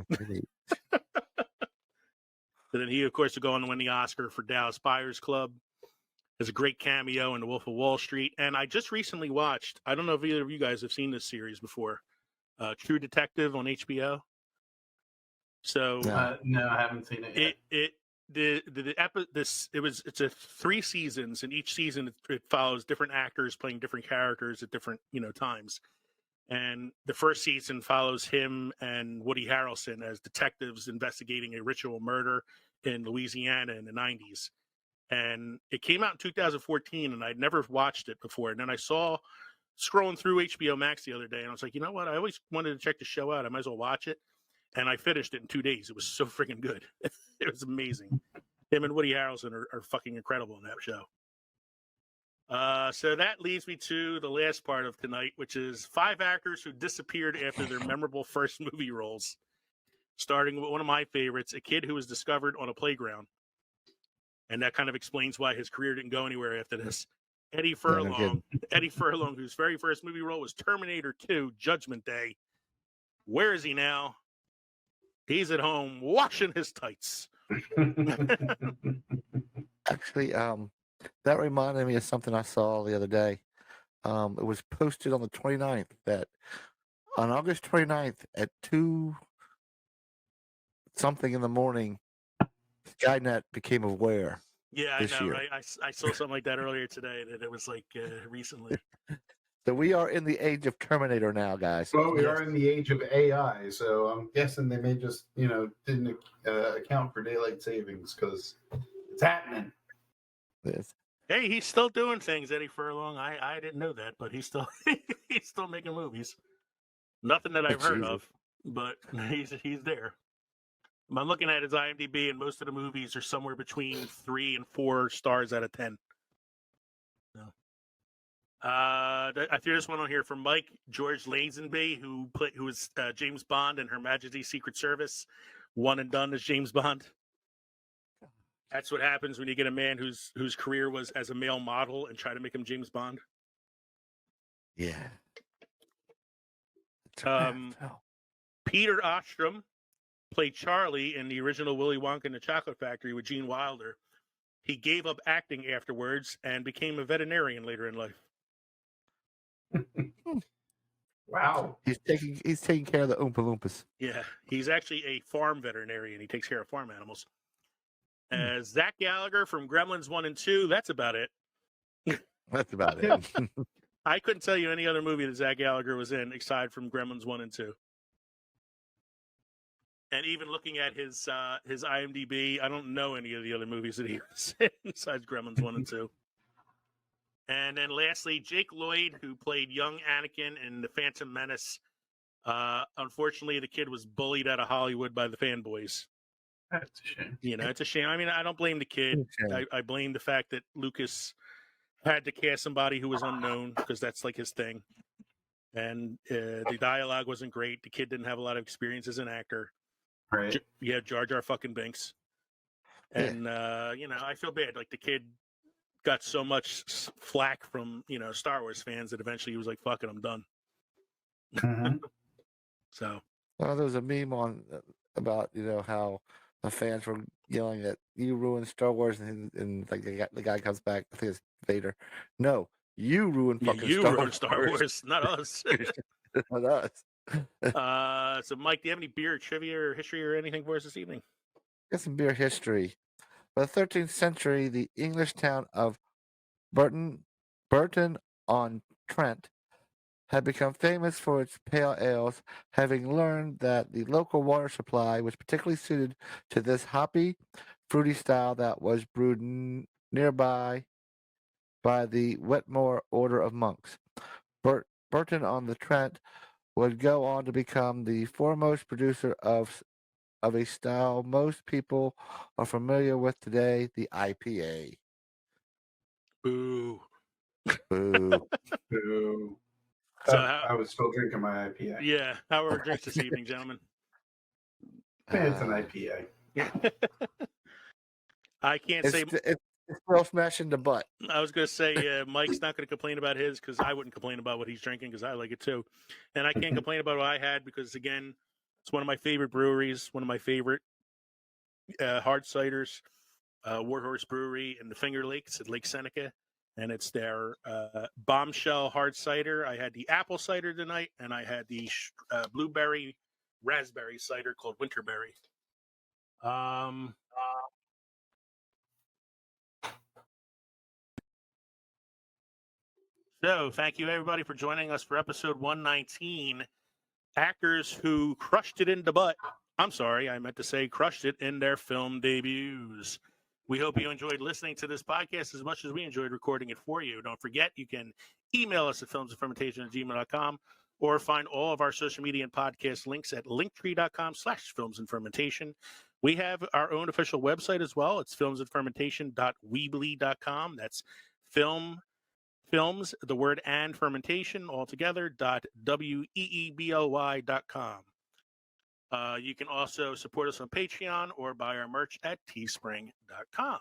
And then he, of course, would go on to win the Oscar for Dallas Buyers Club. There's a great cameo in The Wolf of Wall Street. And I just recently watched, I don't know if either of you guys have seen this series before, True Detective on HBO. So no, I haven't seen it yet. It's a 3 seasons, and each season it follows different actors playing different characters at different times. And the first season follows him and Woody Harrelson as detectives investigating a ritual murder in Louisiana in the 90s. And it came out in 2014, and I'd never watched it before. And then I saw scrolling through HBO Max the other day, and I was like, you know what? I always wanted to check the show out. I might as well watch it. And I finished it in 2 days. It was so freaking good. It was amazing. Him and Woody Harrelson are fucking incredible in that show. So that leads me to the last part of tonight, which is 5 actors who disappeared after their memorable first movie roles. Starting with one of my favorites, a kid who was discovered on a playground. And that kind of explains why his career didn't go anywhere after this. Eddie Furlong, whose very first movie role was Terminator 2, Judgment Day. Where is he now? He's at home washing his tights. Actually, that reminded me of something I saw the other day. It was posted on the 29th that on August 29th at 2-something in the morning, Skynet became aware. Yeah, I know, year. right? I saw something like that earlier today, that it was like recently. So we are in the age of Terminator now, guys. Well, we are in the age of AI, so I'm guessing they may just, didn't account for daylight savings because it's happening. Yes. Hey, he's still doing things, Eddie Furlong. I didn't know that, but he's still making movies. Nothing that I've heard of, but he's there. I'm looking at his IMDb, and most of the movies are somewhere between 3 and 4 stars out of 10. So, I threw this one on here from Mike George Lazenby, who was James Bond in Her Majesty's Secret Service, one and done as James Bond. That's what happens when you get a man whose career was as a male model and try to make him James Bond. Yeah. Peter Ostrom played Charlie in the original Willy Wonka and the Chocolate Factory with Gene Wilder. He gave up acting afterwards and became a veterinarian later in life. Wow. He's taking care of the Oompa Loompas. Yeah, he's actually a farm veterinarian. He takes care of farm animals. Zach Gallagher from Gremlins 1 and 2, that's about it. That's about it. I couldn't tell you any other movie that Zach Gallagher was in aside from Gremlins 1 and 2. And even looking at his IMDb, I don't know any of the other movies that he was in besides Gremlins 1 and 2. And then lastly, Jake Lloyd, who played young Anakin in The Phantom Menace. Unfortunately, the kid was bullied out of Hollywood by the fanboys. That's a shame. It's a shame. I mean, I don't blame the kid. I blame the fact that Lucas had to cast somebody who was unknown because that's like his thing. And the dialogue wasn't great. The kid didn't have a lot of experience as an actor. Right. Yeah, Jar Jar fucking Binks. And I feel bad. Like the kid got so much flack from Star Wars fans that eventually he was like, "Fuck it, I'm done." Mhm. So There was a meme on about how the fans were yelling at you ruined Star Wars, and like the guy comes back. I think it's Vader. No, you ruined yeah, fucking you Star ruined Star Wars. Wars, not us. Not us. So Mike, do you have any beer trivia or history or anything for us this evening? Got some beer history. By the 13th century, the English town of Burton on Trent had become famous for its pale ales, having learned that the local water supply was particularly suited to this hoppy, fruity style that was brewed nearby by the Wetmore Order of Monks. Burton on the Trent would go on to become the foremost producer of a style most people are familiar with today, the IPA. Boo. Boo. Boo. So I was still drinking my IPA. yeah, how are our drinks this evening, gentlemen? It's an IPA. I can't say. It's still smashing the butt. I was going to say Mike's not going to complain about his because I wouldn't complain about what he's drinking because I like it too, and I can't complain about what I had because again, it's one of my favorite breweries, one of my favorite hard ciders, Warhorse Brewery in the Finger Lakes at Lake Seneca, and it's their bombshell hard cider. I had the apple cider tonight, and I had the blueberry raspberry cider called Winterberry. So, thank you everybody for joining us for episode 119. Actors who crushed it in the butt. I'm sorry, I meant to say crushed it in their film debuts. We hope you enjoyed listening to this podcast as much as we enjoyed recording it for you. Don't forget, you can email us at filmsandfermentation@gmail.com or find all of our social media and podcast links at linktree.com/filmsandfermentation. We have our own official website as well. It's filmsandfermentation.weebly.com. That's films, the word and fermentation altogether, .weebly.com. You can also support us on Patreon or buy our merch at teespring.com.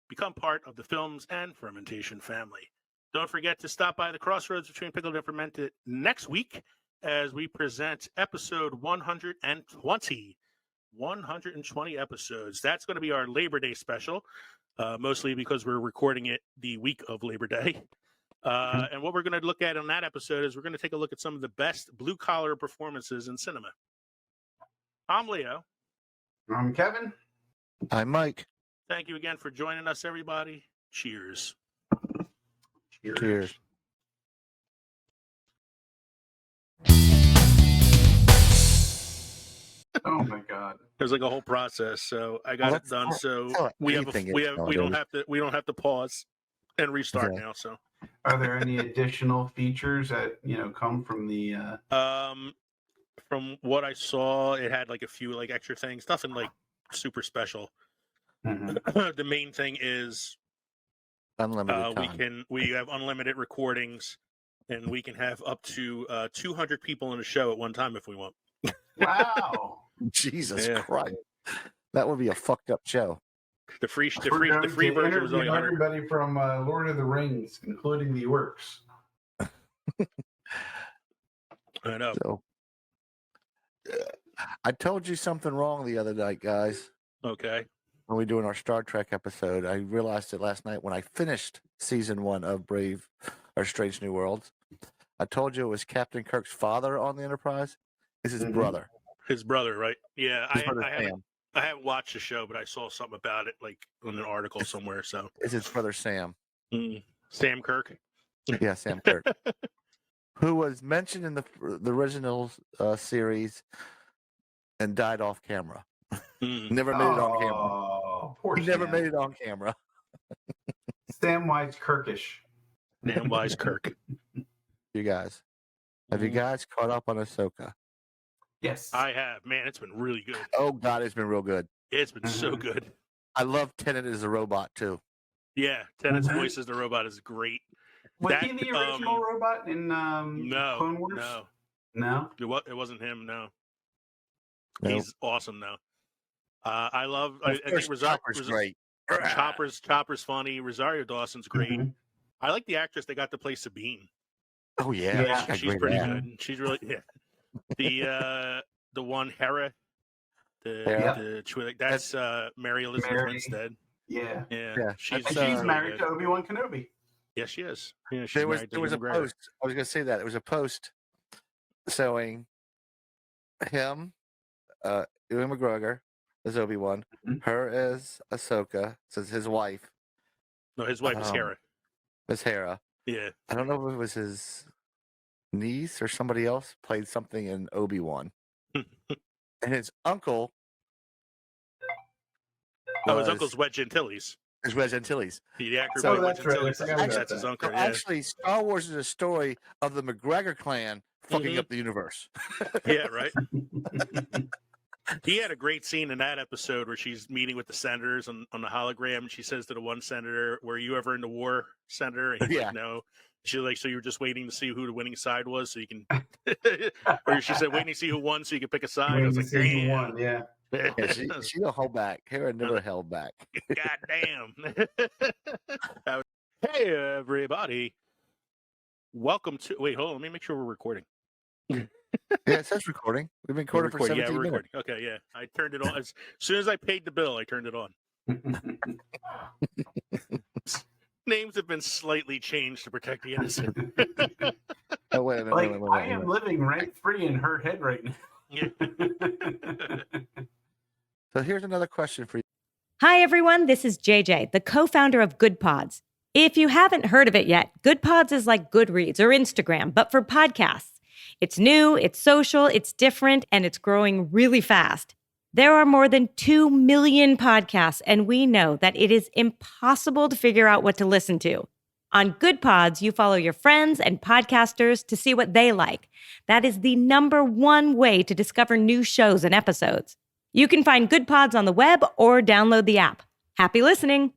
Become part of the Films and Fermentation family. Don't forget to stop by the crossroads between pickled and fermented next week as we present episode 120. 120 episodes. That's going to be our Labor Day special. Mostly because we're recording it the week of Labor Day. And what we're going to look at on that episode is we're going to take a look at some of the best blue-collar performances in cinema. I'm Leo. I'm Kevin. I'm Mike. Thank you again for joining us, everybody. Cheers. Cheers. Oh my God. There's like a whole process, so I got it done. So we don't have to pause and restart now. So, are there any additional features that come from the? From what I saw, it had like a few like extra things, nothing like super special. The main thing is unlimited time. We have unlimited recordings, and we can have up to 200 people in a show at one time if we want. Wow. Jesus Christ. That would be a fucked up show. The free version was only 100. Everybody from Lord of the Rings, including the orcs. I know. So, I told you something wrong the other night, guys. Okay. When we were doing our Star Trek episode, I realized it last night when I finished season 1 of Brave or Strange New Worlds. I told you it was Captain Kirk's father on the Enterprise. It's his brother. His brother, right? Yeah, I haven't watched the show, but I saw something about it, like on an article somewhere. So it's his brother Sam. Sam Kirk. Yeah, Sam Kirk, who was mentioned in the original series and died off camera. Never made it on camera. Poor he never made it on camera. Samwise Kirkish. Samwise Kirk. You guys, have you guys caught up on Ahsoka? Yes, I have. Man, it's been really good. Oh God, it's been real good. It's been so good. I love Tenet as a robot too. Yeah, Tennant's voice as the robot is great. Was he the original robot in Clone Wars? No. It wasn't him. No, Nope. he's awesome though. I think Chopper's great. Chopper's funny. Rosario Dawson's great. Mhm. I like the actress they got to play Sabine. Oh yeah, Yeah. She's pretty good. She's really the one Hera, the that's Mary Elizabeth Winstead. Yeah. Yeah. She's married to Obi-Wan Kenobi. Yes, she is. Yeah, she's There was married to a Ewan McGregor. post. I was going to say that there was a post showing him, Ewan McGregor as Obi-Wan, her as Ahsoka, says his wife. No, his wife is Hera. Miss Hera. Yeah. I don't know if it was his niece or somebody else played something in Obi-Wan. And his uncle. His uncle's Wedge Antilles. Is Wedge Antilles. The actor So Wedge that's right. Antilles. That's his uncle. So Yeah. actually, Star Wars is a story of the McGregor clan fucking up the universe. Yeah, right. He had a great scene in that episode where she's meeting with the senators on the hologram. And she says to the one senator, "Were you ever in the war, senator?" And he's like, "No." She's like, "So you were just waiting to see who the winning side was, so you can." Or she said, "Waiting to see who won, so you can pick a side." I was like, "Damn." Won, yeah. Yeah, she don't hold back. Hera never held back. God damn. Hey, everybody. Welcome to. Wait, hold on. Let me make sure we're recording. Yeah, it says recording. We've been recording for 17 we're minutes. recording. Okay, yeah. I turned it on. As soon as I paid the bill, I turned it on. Names have been slightly changed to protect the innocent. Oh, wait a minute. Like, wait a minute, I am living rent free in her head right now. So here's another question for you. Hi, everyone. This is JJ, the co-founder of Good Pods. If you haven't heard of it yet, Good Pods is like Goodreads or Instagram, but for podcasts. It's new, it's social, it's different, and it's growing really fast. There are more than 2 million podcasts, and we know that it is impossible to figure out what to listen to. On Good Pods, you follow your friends and podcasters to see what they like. That is the #1 way to discover new shows and episodes. You can find Good Pods on the web or download the app. Happy listening!